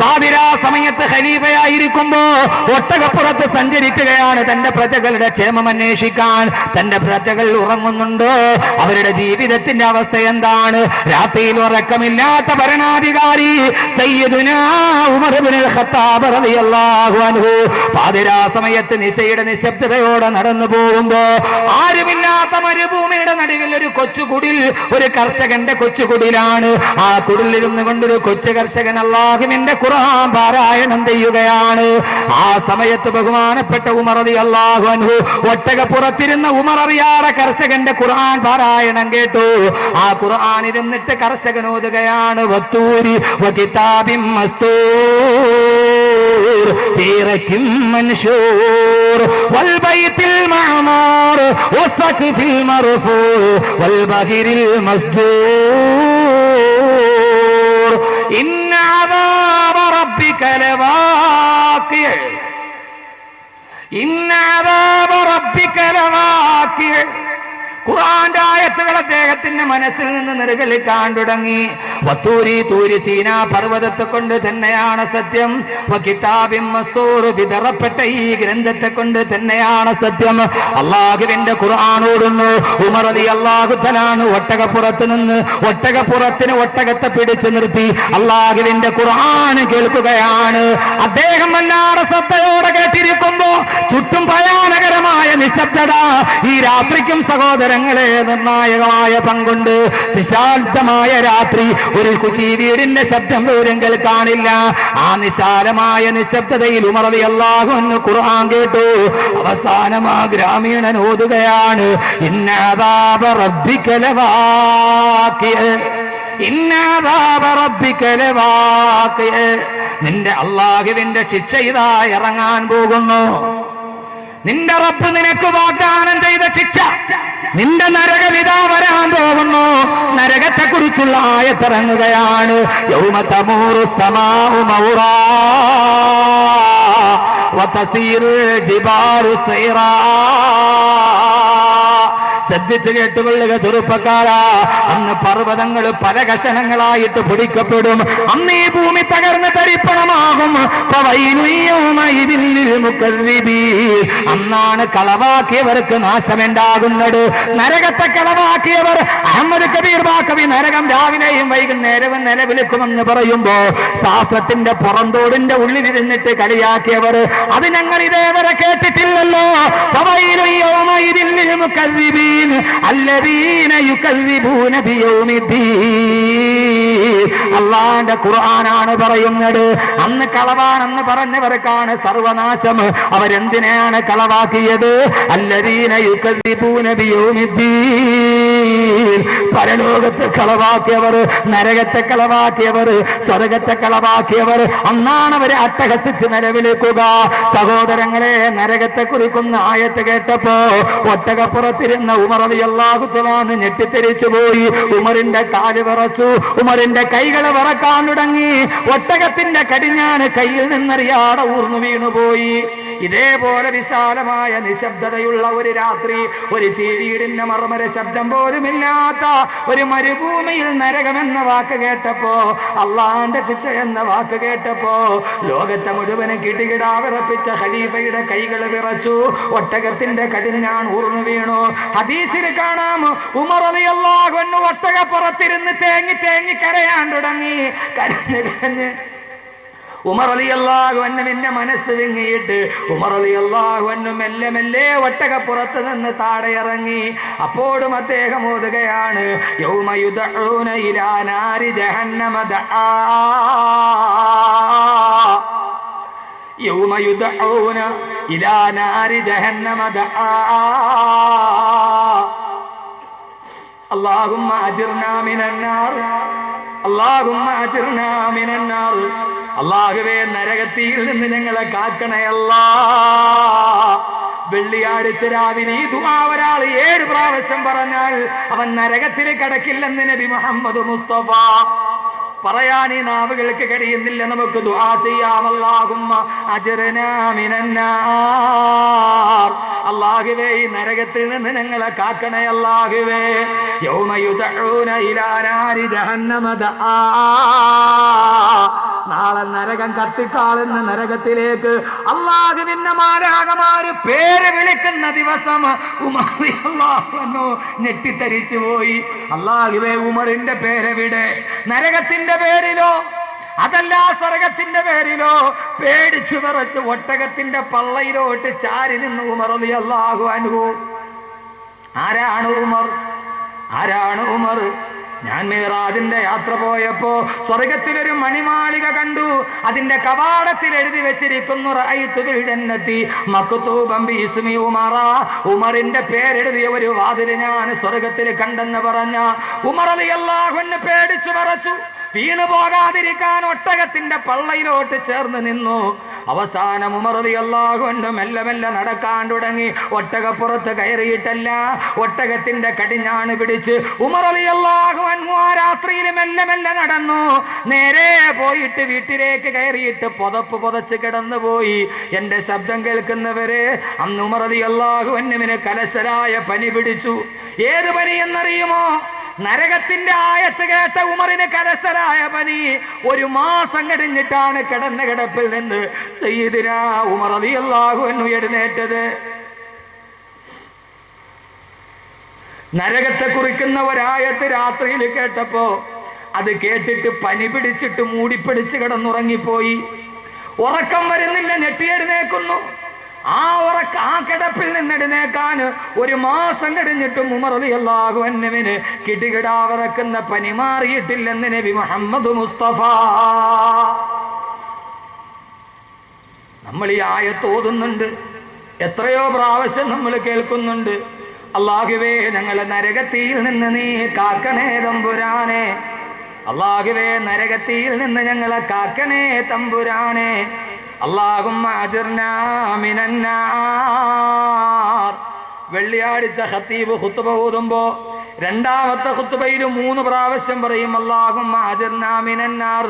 പാതിരാ സമയത്ത് ഖലീഫയായിരിക്കുമ്പോ ഒട്ടകപ്പുറത്ത് സഞ്ചരിക്കുകയാണ് തന്റെ പ്രജകളുടെ ക്ഷേമം അന്വേഷിക്കാൻ. തന്റെ പ്രജകൾ ഉറങ്ങുന്നുണ്ടോ? അവരുടെ ജീവിതത്തിന്റെ അവസ്ഥ എന്താണ്? രാത്രിയിൽ ഉറക്കമില്ലാത്ത ഭരണാധികാരി സയ്യിദുനാ ഉമർ ഇബ്നുൽ ഖത്താബ് റളിയല്ലാഹു അൻഹു പാതിരാ സമയത്ത് നിശയുടെ നിശബ്ദതയോടെ നടന്നു പോകുമ്പോ ആരുമില്ലാത്ത മരുഭൂമിയുടെ നടുവിൽ ഒരു കൊച്ചുകുടിൽ, ഒരു കർഷകന്റെ കൊച്ചുകുടിലാണ്. ആ കുടിലിരുന്നു കൊണ്ടൊരു കൊച്ചു കർഷകൻ അല്ലാഹുവിന്റെ ഖുർആൻ പാരായണം ചെയ്യുകയാണ്. ആ സമയത്ത് ബഹുമാനപ്പെട്ട ഉമർ റളിയല്ലാഹു അൻഹു ഒട്ടകപ്പുറത്തിരുന്ന ഉമർ അറിയാതെ കർഷകന്റെ ഖുർആൻ പാരായണം കേട്ടു. ആ ഖുർആൻ ഇരുന്നിട്ട് കർഷകൻ ഓതുകയാണ്, വത്തൂരി വകിതാബിൻ മസ്തൂർ ഫീറകിൻ മൻശൂർ വൽ ബൈത്തിൽ മഅമൂർ വസ്ഖഫിൽ മർഫൂ വൽ ബഹിരിൽ മസ്ജൂർ ഇന്ന അദാബ റബ്ബിക ലവാഖിഅ ഇന്ന അദാബ റബ്ബിക ലവാഖിഅ. ഖുർആന്റെ ആയത്തുകൾ അദ്ദേഹത്തിന്റെ മനസ്സിൽ നിന്ന് നിറകളിക്കാൻ തുടങ്ങി. വത്തൂരി തൂരി സീനാ പർവ്വതത്തെ കൊണ്ട് തന്നെയാണ് സത്യം. വകിതാബിൻ മസ്തൂർ വിതറപ്പെട്ട ഈ ഗ്രന്ഥത്തെ കൊണ്ട് തന്നെയാണ് സത്യം. അല്ലാഹുവിന്റെ ഖുർആൻ ഓടുന്നു. ഉമർ റളിയല്ലാഹു തആല ഒട്ടകപ്പുറത്ത് നിന്ന് ഒട്ടകത്തെ പിടിച്ചു നിർത്തി അല്ലാഹുവിന്റെ ഖുർആൻ കേൾക്കുകയാണ്. അദ്ദേഹം വല്ലാതെ ശ്രദ്ധയോടെ കേട്ടിരിക്കുമ്പോ ചുറ്റും ഭയാനകരമായ നിശബ്ദത. ഈ രാത്രിക്കും സഹോദരങ്ങളെ നിർണായകമായ പങ്കുണ്ട്. നിശാന്തമായ രാത്രി, ഒരു കുചി വീടിന്റെ ശബ്ദം പോലും കേൾക്കാനില്ല. ആ നിശാലമായ നിശബ്ദതയിൽ ഉമർ റളിയല്ലാഹു അൻഹു ഖുർആൻ കേട്ടു. അവസാനം ആ ഗ്രാമീണൻ ഓതുകയാണ്, ഇന്ന അദാബ റബ്ബിക ലവാഖിഅ ഇന്ന അദാബ റബ്ബിക ലവാഖിഅ. നിന്റെ അല്ലാഹുവിന്റെ ശിക്ഷ ഇതാ ഇറങ്ങാൻ പോകുന്നു. നിന്റെ റബ്ബ് നിനക്ക് വാഗ്ദാനം ചെയ്ത ശിക്ഷ, നിന്റെ നരകം ഇതാ വരാൻ പോകുന്നു. നരകത്തെ കുറിച്ചുള്ള ആയത്തിറങ്ങുകയാണ്, യൗമ തമൂറു സമാഉ മൗറാ വതസീറു ജിബാലു സൈറാ. ശ്രദ്ധിച്ചു കേട്ടുകൊള്ളുക ചെറുപ്പക്കാരാ. അന്ന് പർവ്വതങ്ങൾ പല കഷണങ്ങളായിട്ട് പൊടിക്കപ്പെടും. അന്ന് ഈ ഭൂമി തകർന്ന് തരിപ്പണമാകും. അന്നാണ് കളവാക്കിയവർക്ക് നാശമുണ്ടാകുന്നത്. നരകത്തെ കളവാക്കിയവർ, അഹമ്മദ് കബീർ ബാക്കവി നരകം രാവിലെയും വൈകുന്നേരവും നിലവിളിക്കുമെന്ന് പറയുമ്പോ ശാസ്ത്രത്തിന്റെ പുറന്തോടിന്റെ ഉള്ളിലിരുന്നിട്ട് കളിയാക്കിയവർ, അത് ഞങ്ങൾ ഇതേവരെ കേട്ടിട്ടില്ലല്ലോ. അല്ലാഹുവിന്റെ ഖുർആനാണ് പറയുന്നത്. അന്ന് കളവാണെന്ന് പറഞ്ഞവർക്കാണ് സർവനാശം. അവരെന്തിനാണ് കളവാക്കിയത്? അല്ലദീന യുകദ്ദിബൂന ബിയൗമിദ്ദീൻ. പരലോകത്തെ കളവാക്കിയവർ, നരകത്തെ കളവാക്കിയവർ, സ്വർഗത്തെ കളവാക്കിയവർ, അന്നാണ് അവരെ അട്ടഹസിച്ച് നിലവിളിക്കുക. സഹോദരങ്ങളെ, നരകത്തെ കുറിക്കുന്ന ആയത്ത് കേട്ടപ്പോ ഒട്ടകപ്പുറത്തിരുന്ന ഉമർ റളിയല്ലാഹു തആല ഞെട്ടിത്തെരിച്ചു പോയി. ഉമറിന്റെ കാല് വിറച്ചു, ഉമറിന്റെ കൈകൾ വിറക്കാൻ തുടങ്ങി. ഒട്ടകത്തിന്റെ കടിഞ്ഞാണ് കയ്യിൽ നിന്നറിയാതെ ഊർന്നു വീണുപോയി. ഇതേപോലെ വിശാലമായ നിശബ്ദതയുള്ള ഒരു രാത്രി, ഒരു ചീവീടിന്റെ മർമര ശബ്ദം പോലുമില്ലാത്ത ഒരു മരുഭൂമിയിൽ നരകമെന്ന വാക്ക് കേട്ടപ്പോ, അള്ളാന്റെ ശിക്ഷ എന്ന വാക്ക് കേട്ടപ്പോ ലോകത്തെ മുഴുവന് കിടുകിടാ വിറപ്പിച്ച ഖലീഫയുടെ കൈകൾ വിറച്ചു. ഒട്ടകത്തിന്റെ കടിഞ്ഞാൺ ഊർന്നു വീണു. ഹദീസിൽ കാണാം, ഉമർ റളിയല്ലാഹു അൻഹു ഒട്ടകപ്പുറത്തിരുന്ന് തേങ്ങി തേങ്ങി കരയാൻ തുടങ്ങി. കരഞ്ഞ് ഉമർ റളിയല്ലാഹു അൻഹുവിന്റെ മനസ്സ് വിങ്ങിയിട്ട് ഉമർ റളിയല്ലാഹു അൻഹു മെല്ലെ മെല്ലെ ഒട്ടകപ്പുറത്ത് നിന്ന് താഴെ ഇറങ്ങി. അപ്പോഴും അദ്ദേഹം ഓതുകയാണ്, യൗമ യുദഊന ഇലാ നാരി ജഹന്നമ ദആ യൗമ യുദഊന ഇലാ നാരി ജഹന്നമ ദആ അല്ലാഹുമ്മ അജിർനാ മിനന്നാർ അല്ലാഹുമ്മ അജിർനാ മിനന്നാർ. അല്ലാഹുവേ, നരകത്തിയിൽ നിന്ന് ഞങ്ങളെ കാക്കണേ അല്ലാ. വെള്ളിയാഴ്ച രാവിലെ ഈ ദുആ ഒരാൾ 7 പ്രാവശ്യം പറഞ്ഞാൽ അവൻ നരകത്തിൽ കടക്കില്ലെന്ന് നബി മുഹമ്മദ് മുസ്തഫ പറയാൻ ഈ നാവുകൾക്ക് കഴിയുന്നില്ല. നമുക്ക് ദുആ ചെയ്യാം. അല്ലാഹുമ്മ അജ്റിനാ മിനന്നാർ. അല്ലാഹുവേ ഈ നരകത്തിൽ നിന്ന് ഞങ്ങളെ കാക്കണേ അല്ലാഹുവേ. യൗമ യുദഊന ഇലാ നാരി ജഹന്നമ ദആ. നാളെ നരകം കത്തിക്കാളുന്ന നരകത്തിലേക്ക് അല്ലാഹുവിന്റെ മാലാഖമാര് പേര് വിളിക്കുന്ന ദിവസം ഉമർ റളിയല്ലാഹു അൻഹു ഞെട്ടിത്തരിച്ചു പോയി. അല്ലാഹുവേ, ഉമറിന്റെ പേരെവിടെ? നരകത്തിന്റെ പേരിലോ അതല്ല സ്വർഗത്തിന്റെ പേരിലോ? പേടിച്ചു വിറച്ച് ഒട്ടകത്തിന്റെ പള്ളയിലോട്ട് ചാരി നിന്ന് ഉമർ റളിയല്ലാഹു അൻഹു. ആരാണ് ഉമർ? ആരാണ് ഉമർ? ഞാൻ മിഅ്റാജിന്റെ യാത്ര പോയപ്പോ സ്വർഗത്തിലൊരു മണിമാളിക കണ്ടു. അതിന്റെ കവാടത്തിൽ എഴുതി വെച്ചിരിക്കുന്നു റഅയ്തു ബിൽ ജന്നതി മക്തൂബൻ ബിസ്മി ഉമറ. ഉമറിന്റെ പേരെഴുതിയ ഒരു വാതിൽ ഞാൻ സ്വർഗത്തിൽ കണ്ടെന്ന് പറഞ്ഞ ഉമർ റളിയല്ലാഹു അൻഹു പേടിച്ചു വിറച്ചു. വീണു പോകാതിരിക്കാൻ ഒട്ടകത്തിന്റെ പള്ളയിലോട്ട് ചേർന്ന് നിന്നു. അവസാനം ഉമർ റളിയല്ലാഹു അൻഹു മെല്ലെ മെല്ലെ നടക്കാൻ തുടങ്ങി. ഒട്ടകപ്പുറത്ത് കയറിയിട്ടല്ല, ഒട്ടകത്തിന്റെ കടിഞ്ഞാണ് പിടിച്ച് ഉമർ റളിയല്ലാഹു അൻഹു ആ രാത്രിയിൽ മെല്ലെ മെല്ലെ നടന്നു. നേരെ പോയിട്ട് വീട്ടിലേക്ക് കയറിയിട്ട് പുതപ്പ് പുതച്ച് കിടന്നുപോയി. എന്റെ ശബ്ദം കേൾക്കുന്നവരെ, അന്ന് ഉമർ റളിയല്ലാഹു അൻഹുവിന് കലശലായ പനി പിടിച്ചു. ഏത് പനി എന്നറിയുമോ? നരകത്തിന്റെ ആയത്ത് കേട്ട ഉമറിന് കലശലായ പനി. ഒരു മാസം കഴിഞ്ഞിട്ടാണ് കിടന്ന കിടപ്പിൽ നിന്ന് സയ്യിദുനാ ഉമർ റളിയല്ലാഹു അൻഹു എഴുന്നേറ്റത്. നരകത്തെ കുറിക്കുന്ന ഒരായത്ത് രാത്രിയിൽ കേട്ടപ്പോ അത് കേട്ടിട്ട് പനി പിടിച്ചിട്ട് മൂടിപ്പിടിച്ച് കിടന്നുറങ്ങിപ്പോയി. ഉറക്കം വരുന്നില്ല, ഞെട്ടിയെഴുന്നേക്കുന്നു. ആ കിടപ്പിൽ നിന്നെഴുന്നേക്കാൻ ഒരു മാസം കഴിഞ്ഞിട്ടും ഉമർ റളിയല്ലാഹു അൻഹുവിന് കിടുകിടാവിറക്കുന്ന പനി മാറിയിട്ടില്ലെന്ന് നബി മുഹമ്മദ് മുസ്തഫ. നമ്മൾ ഈ ആയത്ത് ഓതുന്നുണ്ട്, എത്രയോ പ്രാവശ്യം നമ്മൾ കേൾക്കുന്നുണ്ട്. അല്ലാഹുവേ, ഞങ്ങളെ നരകത്തിയിൽ നിന്ന് നീ കാക്കണേ തമ്പുരാനെ. അല്ലാഹുവേ, നരകത്തിയിൽ നിന്ന് ഞങ്ങളെ കാക്കണേ തമ്പുരാനെ. അല്ലാഹുമ്മ അജ്ർനാ മിനന്നാർ. വെള്ളിയാഴ്ച ഖതീബ് ഖുത്ബ ഓതുമ്പോ രണ്ടാമത്തെ ഖുത്ബയിൽ 3 പ്രാവശ്യം പറയും അല്ലാഹുമ്മ അജ്ർനാ മിനന്നാർ.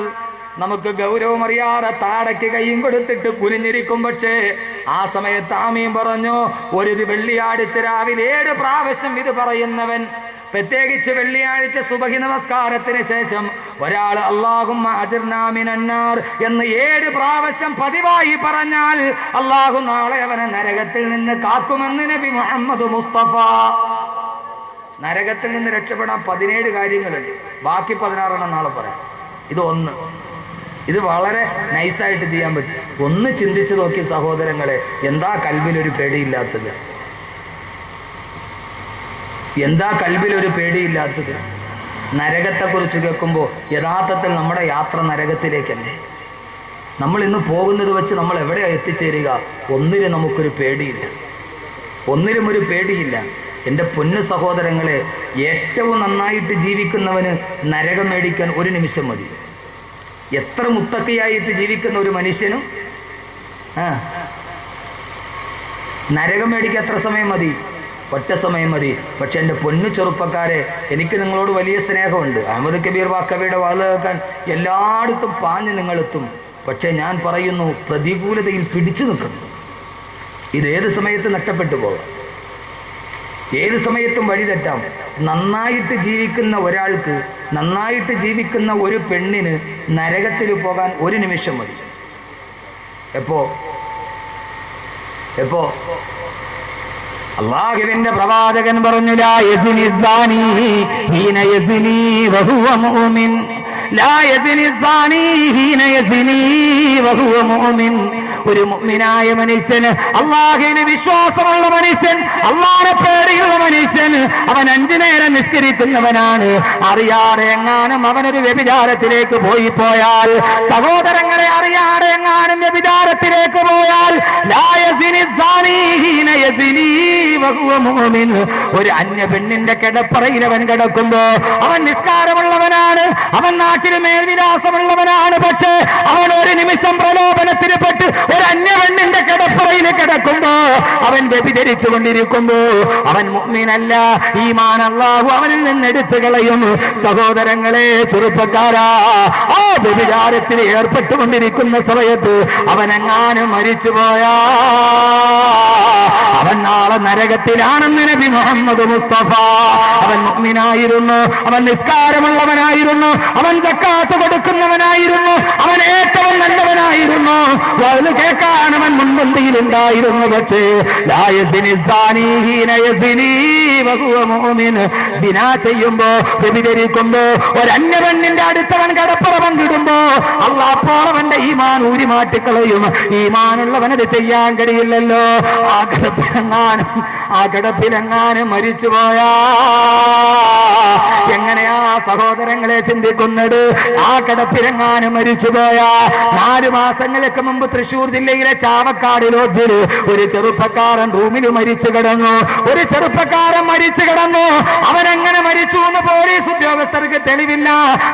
നമുക്ക് ഗൗരവമറിയാതെ താടയ്ക്ക് കൈയും കൊടുത്തിട്ട് കുനിഞ്ഞിരിക്കും. പക്ഷേ ആ സമയത്ത് ആമീൻ പറഞ്ഞു. ഒരു വെള്ളിയാഴ്ച രാവിലെ 7 പ്രാവശ്യം ഇത് പറയുന്നവൻ, പ്രത്യേകിച്ച് വെള്ളിയാഴ്ച സുബഹി നമസ്കാരത്തിന് ശേഷം ഒരാൾ അല്ലാഹുമ്മ അജ്ർനാ മിനന്നാർ എന്ന് 7 പ്രാവശ്യം പതിവായി പറഞ്ഞാൽ അല്ലാഹു നാളെ അവനെ നരകത്തിൽ നിന്ന് കാക്കുമെന്ന് നബി മുഹമ്മദ് മുസ്തഫ. നരകത്തിൽ നിന്ന് രക്ഷപ്പെടാൻ 17 കാര്യങ്ങളുണ്ട്. ബാക്കി 16 നാളെ പറയാം. ഇത് വളരെ നൈസായിട്ട് ചെയ്യാൻ പറ്റും. ഒന്ന് ചിന്തിച്ചു നോക്കി സഹോദരങ്ങളെ, എന്താ കൽബിലൊരു പേടിയില്ലാത്തത്? എന്താ കൽബിലൊരു പേടിയില്ലാത്തത്? നരകത്തെക്കുറിച്ച് കേൾക്കുമ്പോൾ യഥാർത്ഥത്തിൽ നമ്മുടെ യാത്ര നരകത്തിലേക്കല്ലേ? നമ്മൾ ഇന്ന് പോകുന്നത് വെച്ച് നമ്മൾ എവിടെയാണ് എത്തിച്ചേരുക? ഒന്നിനും നമുക്കൊരു പേടിയില്ല, ഒന്നിനും ഒരു പേടിയില്ല. എൻ്റെ പൊന്നു സഹോദരങ്ങളെ, ഏറ്റവും നന്നായിട്ട് ജീവിക്കുന്നവന് നരകം മേടിക്കാൻ 1 നിമിഷം മതി. എത്ര മുത്തക്കിയായിട്ട് ജീവിക്കുന്ന ഒരു മനുഷ്യനും നരകം മേടിക്കാൻ എത്ര സമയം മതി? ഒറ്റ സമയം മതി. പക്ഷെ എൻ്റെ പൊന്നു ചെറുപ്പക്കാരെ, എനിക്ക് നിങ്ങളോട് വലിയ സ്നേഹമുണ്ട്. അഹമ്മദ് കബീർ വാക്കവിയുടെ വാള് കേൾക്കാൻ എല്ലായിടത്തും പാഞ്ഞ് നിങ്ങളെത്തും. പക്ഷെ ഞാൻ പറയുന്നു, പ്രതികൂലതയിൽ പിടിച്ചു നിൽക്കുന്നു. ഇതേത് സമയത്ത് നഷ്ടപ്പെട്ടു പോകാം, ഏത് സമയത്തും വഴി തെറ്റാം. നന്നായിട്ട് ജീവിക്കുന്ന ഒരാൾക്ക്, നന്നായിട്ട് ജീവിക്കുന്ന ഒരു പെണ്ണിന് നരകത്തിൽ പോകാൻ 1 നിമിഷം മതി. എപ്പോ അല്ലാഹുവിന്റെ പ്രവാചകൻ പറഞ്ഞു, ലാ യസ്നി സാനി ഹീന യസ്നി വഹുവ മുഅ്മിൻ. ലാ യസ്നി സാനി ഹീന യസ്നി വഹുവ മുഅ്മിൻ. ഒരു മുഅ്മിനായ മനുഷ്യൻ, അല്ലാഹുവിന് വിശ്വാസമുള്ള മനുഷ്യൻ, അല്ലാഹുവിനെ പേടിയുള്ള മനുഷ്യൻ, അവൻ 5 നേരം നിസ്കരിക്കുന്നവനാണ്. അറിയാതെ എങ്ങാനും അവനൊരു വ്യഭിചാരത്തിലേക്ക് പോയാൽ, സഹോദരങ്ങളെ, അറിയാതെ എങ്ങാനും വ്യഭിചാരത്തിലേക്ക് പോയാൽ, ലാ യസ്നി സാനി ഹീന യസ്നി വഹുവ മുഅ്മിൻ. ഒരു അന്യ പെണ്ണിന്റെ കിടപ്പറയിൽ അവൻ കിടക്കുമ്പോ അവൻ നിസ്കാരമുള്ളവനാണ്, അവൻ നാട്ടിൽ മേൽവിലാസമുള്ളവനാണ്. പക്ഷേ അവൻ 1 നിമിഷം പ്രലോഭനത്തിന് പെട്ട് ഒരു അന്യ പെണ്ണിന്റെ കിടപ്പറയിൽ കിടക്കുമ്പോ അവൻ വ്യഭിചരിച്ചു കൊണ്ടിരിക്കുമ്പോ അവൻ മുഅ്മിനല്ല, ഈമാൻ അല്ലാഹു അവനിൽ നിന്ന് എടുത്തു കളയും. സഹോദരങ്ങളെ, ചെറുപ്പക്കാരാ, ആ വ്യഭിചാരത്തിൽ ഏർപ്പെട്ടുകൊണ്ടിരിക്കുന്ന സമയത്ത് അവനെങ്ങാനും മരിച്ചുപോയാ അവൻ നാളെ നരകത്തിലാണെന്ന് നബി മുഹമ്മദ് മുസ്തഫ. അവൻ മുഅ്മിനായിരുന്നു, അവൻ നിസ്കാരമുള്ളവനായിരുന്നു, അവൻ സക്കാത്ത് കൊടുക്കുന്നവനായിരുന്നു, അവൻ ഏറ്റവും നല്ലവനായിരുന്നു, വഅദ് കേൾക്കാൻ അവൻ മുൻപന്തിയിലുണ്ടായിരുന്നു. പക്ഷേ ലാ യസ്നി സാനി ഹീന യസ്നി വഹുവ മുഅ്മിൻ, സിനാ ചെയ്യുമ്പോ, വ്യഭിചരിക്കുമ്പോ, ഒരു അന്യപെണ്ണിന്റെ അടുത്തവൻ കടപ്പുറ പങ്കിടുമ്പോ അല്ലാഹ് അപ്പോൾ അവന്റെ ഈമാൻ ഊരി മാറ്റിക്കളയും. ഈമാനുള്ളവനത് ചെയ്യാൻ കഴിയില്ലല്ലോ. ആ കിടപ്പിലെങ്ങാനും മരിച്ചുപോയാ എങ്ങനെയാ സഹോദരങ്ങളെ ചിന്തിക്കുന്നത്? ആ കിടപ്പിലെങ്ങാനും മരിച്ചുപോയാ 4 മാസങ്ങൾക്ക് മുമ്പ് തൃശൂർ ജില്ലയിലെ ചാവക്കാട് ലോഡ്ജിൽ ഒരു ചെറുപ്പക്കാരൻ റൂമിൽ മരിച്ചു കിടന്നു. ഒരു ചെറുപ്പക്കാരൻ മരിച്ചു കിടന്നു. അവനെങ്ങനെ മരിച്ചു എന്ന് പോലീസ് ഉദ്യോഗസ്ഥർക്ക് തെളിവില്ല.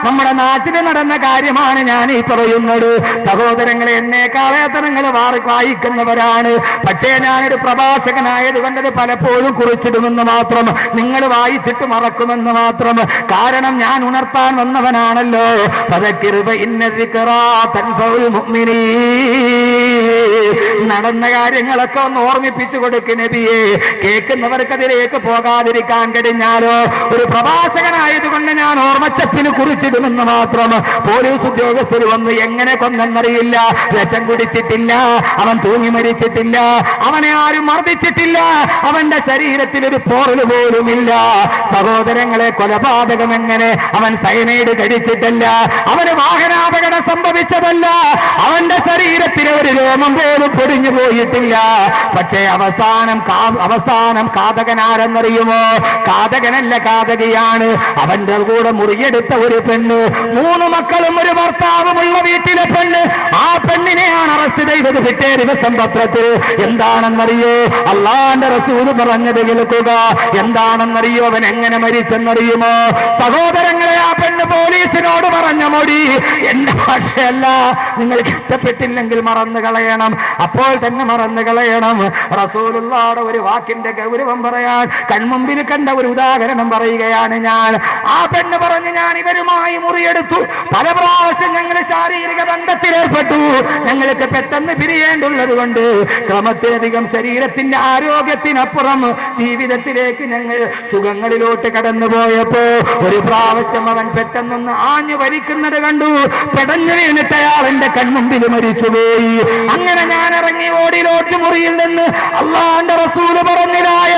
നമ്മുടെ നാട്ടിൽ നടന്ന കാര്യമാണ് ഞാൻ ഈ പറയുന്നത്. സഹോദരങ്ങളെ, എന്നെക്കാളേറെ നിങ്ങൾ വായിക്കുന്നവരാണ്. പക്ഷേ ഞാനൊരു പ്രഭാഷകനായത് കൊണ്ടത് പലപ്പോഴും കുറിച്ചിടുമെന്ന് മാത്രം, നിങ്ങൾ വായിച്ചിട്ട് മറക്കുമെന്ന് മാത്രം. കാരണം ഞാൻ ഉണർത്താൻ വന്നവനാണല്ലോ. നടന്ന കാര്യങ്ങളൊക്കെ ഒന്ന് ഓർമ്മിപ്പിച്ചു കൊടുക്കും നബിയെ. കേൾക്കുന്നവർക്ക് അതിലേക്ക് പോകാതിരിക്കാൻ കഴിഞ്ഞാലോ? ഒരു പ്രഭാഷകനായതുകൊണ്ട് ഞാൻ ഓർമ്മച്ചപ്പിന് കുറിച്ചിടുമെന്ന് മാത്രം. പോലീസ് ഉദ്യോഗസ്ഥർ വന്ന് എങ്ങനെ കൊന്നെന്നറിയില്ല. വിഷം കുടിച്ചിട്ടില്ല, അവൻ തൂങ്ങി മരിച്ചിട്ടില്ല, അവനെ ആരും മർദ്ദിച്ചിട്ടില്ല, അവന്റെ ശരീരത്തിൽ ഒരു പോറൽ പോലുമില്ല. സഹോദരങ്ങളെ, കൊലപാതകം എങ്ങനെ? അവൻ സയനൈഡ് കഴിച്ചിട്ടല്ല, അവന് വാഹനാപകടം സംഭവിച്ചതല്ല, അവന്റെ ശരീരത്തിലെ ഒരു രോമം പോലും പൊടിഞ്ഞു പോയിട്ടില്ല. പക്ഷേ അവസാനം കാതകനാരെന്നറിയുമോ? കാതകനല്ല, കാതകയാണ്. അവന്റെ കൂടെ മുറിയെടുത്ത ഒരു പെണ്ണ്, 3 മക്കളും ഒരു ഭർത്താവുമുള്ള വീട്ടിലെ പെണ്ണ്. ആ പെണ്ണിനെയാണ് അറസ്റ്റ് ചെയ്തത് പിറ്റേ ദിവസം പത്രത്തിൽ. എന്താണെന്നറിയോ? അല്ലാഹുവിന്റെ റസൂൽ പറഞ്ഞത് കേൾക്കുക. എന്താണെന്നറിയോ? അവൻ എങ്ങനെ മരിച്ചെന്നറിയുമോ? സഹോദരങ്ങളെ, ആ പെണ്ണ് പോലീസിനോട് പറഞ്ഞ മൊഴി എന്റെ ഭാഷയല്ല, നിങ്ങൾക്ക് ഇഷ്ടപ്പെട്ടില്ലെങ്കിൽ മറന്നു കളയണം, അപ്പോൾ തന്നെ മറന്നു കളയണം. റസൂലുള്ളാഹിയുടെ ഒരു വാക്കിന്റെ ഗൗരവം പറയാൻ കൺമുമ്പിൽ കണ്ട ഒരു ഉദാഹരണം പറയുകയാണ് ഞാൻ. ആ പെണ്ണ് പറഞ്ഞു, ഞാൻ ഇവരുമായി മുറിയെടുത്തു, പല പ്രാവശ്യം ഞങ്ങൾ ശാരീരിക ബന്ധത്തിലേർപ്പെട്ടു, ഞങ്ങൾക്ക് പെട്ടെന്ന് പിരിയേണ്ടുള്ളത് കൊണ്ട് ക്രമത്തിലധികം ശരീരത്തിന്റെ ആരോഗ്യത്തിനപ്പുറം ജീവിതത്തിലേക്ക് ഞങ്ങൾ സുഖങ്ങളിലോട്ട് കടന്നു പോയപ്പോ ഒരു പ്രാവശ്യം അവൻ പെട്ടെന്നൊന്ന് ആഞ്ഞു വലിക്കുന്നത് കണ്ടു. പെടഞ്ഞു വീണിട്ട് അയാളെന്റെ കൺമുമ്പിൽ മരിച്ചുപോയി. അങ്ങനെ ഞാൻ ഇറങ്ങി ഓടി ലോഡ്ജ് മുറിയിൽ നിന്ന്. അല്ലാഹുവിന്റെ റസൂൽ പറഞ്ഞതായ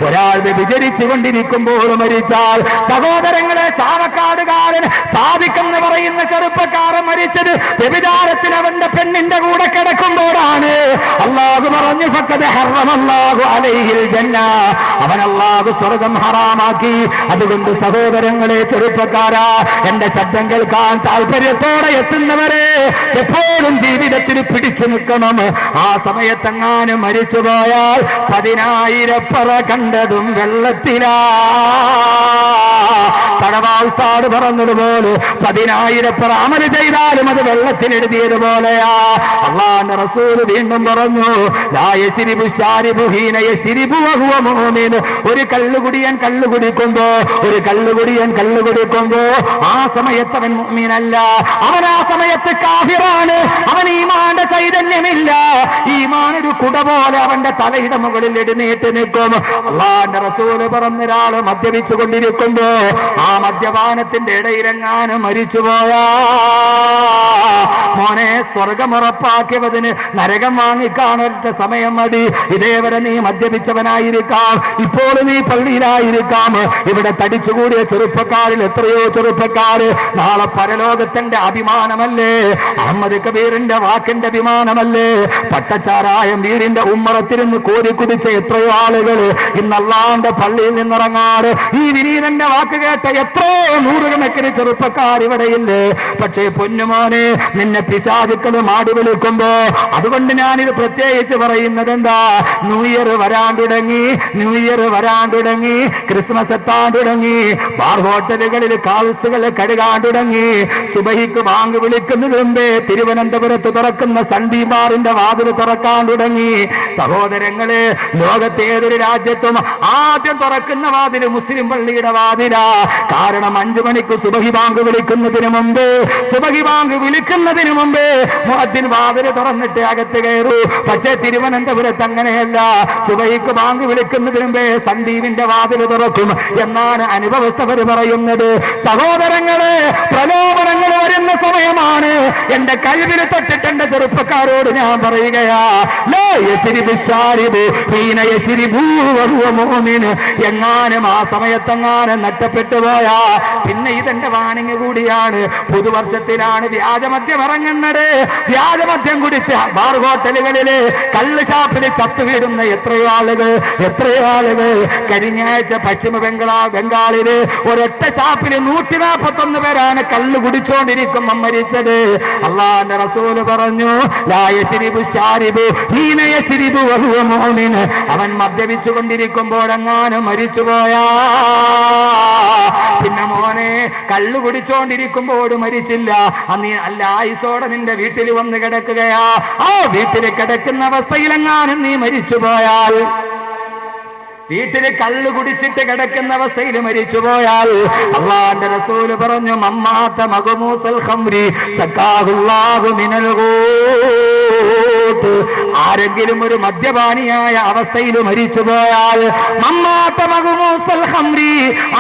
ഒരാൾ വ്യഭിചരിച്ചു കൊണ്ടിരിക്കുമ്പോൾ മരിച്ചാൽ, സഹോദരങ്ങളെ, ചാവക്കാടുകാരൻ സാദിഖെന്ന് പറയുന്ന ചെറുപ്പക്കാരൻ മരിച്ചത് വ്യഭിചാരത്തിന് അവന്റെ പെണ്ണിന്റെ കൂടെ കിടക്കുമ്പോഴാണ്. അല്ലാഹു പറഞ്ഞു, ഫഖദ് ഹറമല്ലാഹു അലൈഹിൽ ജന്ന, അവൻ അല്ലാഹു സ്വർഗ്ഗം ഹറാമാക്കി. അതുകൊണ്ട് സഹോദരങ്ങളെ, ചെറുപ്പക്കാരാ, എന്റെ ശബ്ദം കേൾക്കാൻ താല്പര്യത്തോടെ എത്തുന്നവരെ എപ്പോഴും ജീവിതത്തിൽ പിടിച്ചു നിൽക്കണം. ആ സമയത്തെങ്ങാനും മരിച്ചുപോയാൽ 10,000 പറ കണ്ടതും വെള്ളത്തിലാ. തടവാസ്താട് പറഞ്ഞതുപോലെ 10,000 പറ അമല് ചെയ്താലും അത് വെള്ളത്തിലെഴുതിയതുപോലെയാ. അല്ലാഹുവിന്റെ റസൂൽ വീണ്ടും പറഞ്ഞു, ലാ യസ്രിബു ശാരിബു ഹീന യസ്രിബു വഹുവ മുഅ്മിൻ. ഒരു കള്ളുകുടിയൻ കള്ളുകുടിക്കുമ്പോ ആ സമയത്ത് അവൻ മുഅ്മിനല്ല, അവൻ ആ സമയത്ത് കാഫിറാണ്. അവൻ ഈമാന്റെ ചൈതന്യമില്ല. ഈമാൻ ഒരു കുട പോലെ അവന്റെ തലയുടെ മുകളിൽ എഴുന്നേറ്റ് നിൽക്കും. അല്ലാഹുവിന്റെ റസൂൽ പറഞ്ഞ ഒരാള് മദ്യപിച്ചു കൊണ്ടിരിക്കുമ്പോ ആ മദ്യപാനത്തിന്റെ ഇടയിലെങ്ങാനും മരിച്ചുപോയാ, മോനെ, സ്വർഗമുറപ്പാക്കിയവതിന് നരകം വാങ്ങിക്കാണൊറ്റ സമയം മതി. ഇതേവരെ നീ മദ്യപിച്ചവനായിരിക്കാം, ഇപ്പോൾ നീ പള്ളിയിലായിരിക്കാം. ഇവിടെ തടിച്ചുകൂടിയ ചെറുപ്പക്കാരിൽ എത്രയോ ചെറുപ്പക്കാര് നാളെ പരലോകത്തിന്റെ അഭിമാനമല്ലേ? അഹമ്മദ് കബീറിന്റെ വാക്കിന്റെ അഭിമാനമല്ലേ? പട്ടച്ചാരായം വീടിന്റെ ഉമ്മറത്തിരുന്ന് കോരി കുടിച്ച എത്രയോ ആളുകൾ ഇന്ന് അല്ലാഹുവിന്റെ പള്ളിയിൽ നിന്നിറങ്ങാറ്. ഈ വിനീതന്റെ വാക്ക് കേട്ട എത്രയോ നൂറുകണക്കിന് ചെറുപ്പക്കാർ ഇവിടെയില്ലേ. പക്ഷേ പൊന്നുമോനെ, നിന്നെ പിശാചുക്കൾ മാടി വിളിക്കുമ്പോ, അതുകൊണ്ട് ഞാനിത് പ്രത്യേകിച്ച് പറയുന്നത് എന്താ, ന്യൂ ഇയർ വരാൻ തുടങ്ങി, ന്യൂ ഇയർ വരാൻ തുടങ്ങി, ക്രിസ്മസ് എത്താൻ തുടങ്ങി, ബാർ ഹോട്ടലുകളിൽ കാൽസുകൾ കഴുകാൻ തുടങ്ങി, സുബഹിക്ക് ബാങ്ക് വിളിക്കുന്നതിന് മുമ്പേ തിരുവനന്തപുരത്ത് തുറക്കുന്ന സൺഡി ബാറിന്റെ വാതിൽ തുറക്കാൻ തുടങ്ങി. സഹോദരങ്ങളെ, ലോകത്തെ ഏതൊരു രാജ്യത്തും ആദ്യം തുറക്കുന്ന വാതില് മുസ്ലിം പള്ളിയുടെ വാതിലാ. കാരണം 5 മണിക്ക് സുബഹി ബാങ്ക് വിളിക്കുന്നതിന് മുമ്പ്, സുബഹി ബാങ്ക് വിളിക്കുന്നതിന് മുമ്പ് മുഅദ്ദിൻ വാതിൽ തുറന്നിട്ട് അകത്ത് കയറൂ. പക്ഷേ തിരുവനന്തപുരത്ത് അങ്ങനെയല്ല. സുബഹിക്ക് ബാങ്ക് വിളിക്കുന്നതിന് മുമ്പേ സന്ദീപിന്റെ വാതിൽ തുറക്കും എന്നാണ് അനുഭവസ്ഥവർ പറയുന്നത്. സഹോദരങ്ങളെ, പ്രലോഭനങ്ങൾ വരുന്ന സമയമാണ്. എന്റെ കൽവിൽ തൊട്ടിട്ട് എന്റെ ചെറുപ്പക്കാരോട് ഞാൻ പറയുകയാ, എങ്ങാനും ആ സമയത്തെങ്ങാനും നഷ്ടപ്പെട്ടു പോയാ പിന്നെ ഇതെന്റെ വാണിങ് കൂടിയാണ്. പുതുവർഷത്തിലാണ് വ്യാജമദ്യം ഇറങ്ങുന്നത്. വ്യാജമദ്യം കുടിച്ച് ബാർ ഹോട്ടലുകളില് കള്ള് ഷാപ്പില് ചത്തുവീടുന്ന എത്രയോ ആളുകൾ. കഴിഞ്ഞ ആഴ്ച പശ്ചിമ ബംഗാളില് ഒരൊറ്റ ഷാപ്പില് 141 പേരാണ് കള്ള് കുടിച്ചോണ്ടിരിക്കുമ്പോ മരിച്ചത്. അള്ളാന്റെ റസൂല് പറഞ്ഞു, അവൻ മദ്യപിച്ചു കൊണ്ടിരിക്കുമ്പോഴെങ്ങാനും മരിച്ചുപോയാ പിന്നെ മോനെ, കള്ളു കുടിച്ചോണ്ടിരിക്കുമ്പോഴും മരിച്ചില്ല, അന്ന് അല്ല ആയുസോടെ നിന്റെ വീട്ടിൽ വന്ന് കിടക്കുകയാ. ആ വീട്ടിൽ കിടക്കുന്ന അവസ്ഥയിലെങ്ങാനും നീ മരിച്ചുപോയാൽ, വീട്ടില് കള്ളു കുടിച്ചിട്ട് കിടക്കുന്ന അവസ്ഥയിൽ മരിച്ചുപോയാൽ, അല്ലാഹുവിന്റെ റസൂല് പറഞ്ഞു, മമ്മാത മഗ്മൂസൽ ഖംരി സഖാഹുല്ലാഹു മിനൽ ഗൂത്ത്. ആരെങ്കിലും ഒരു മദ്യപാനിയായ അവസ്ഥയിൽ മരിച്ചുപോയാൽ, മമ്മാത മഗ്മൂസൽ ഖംരി,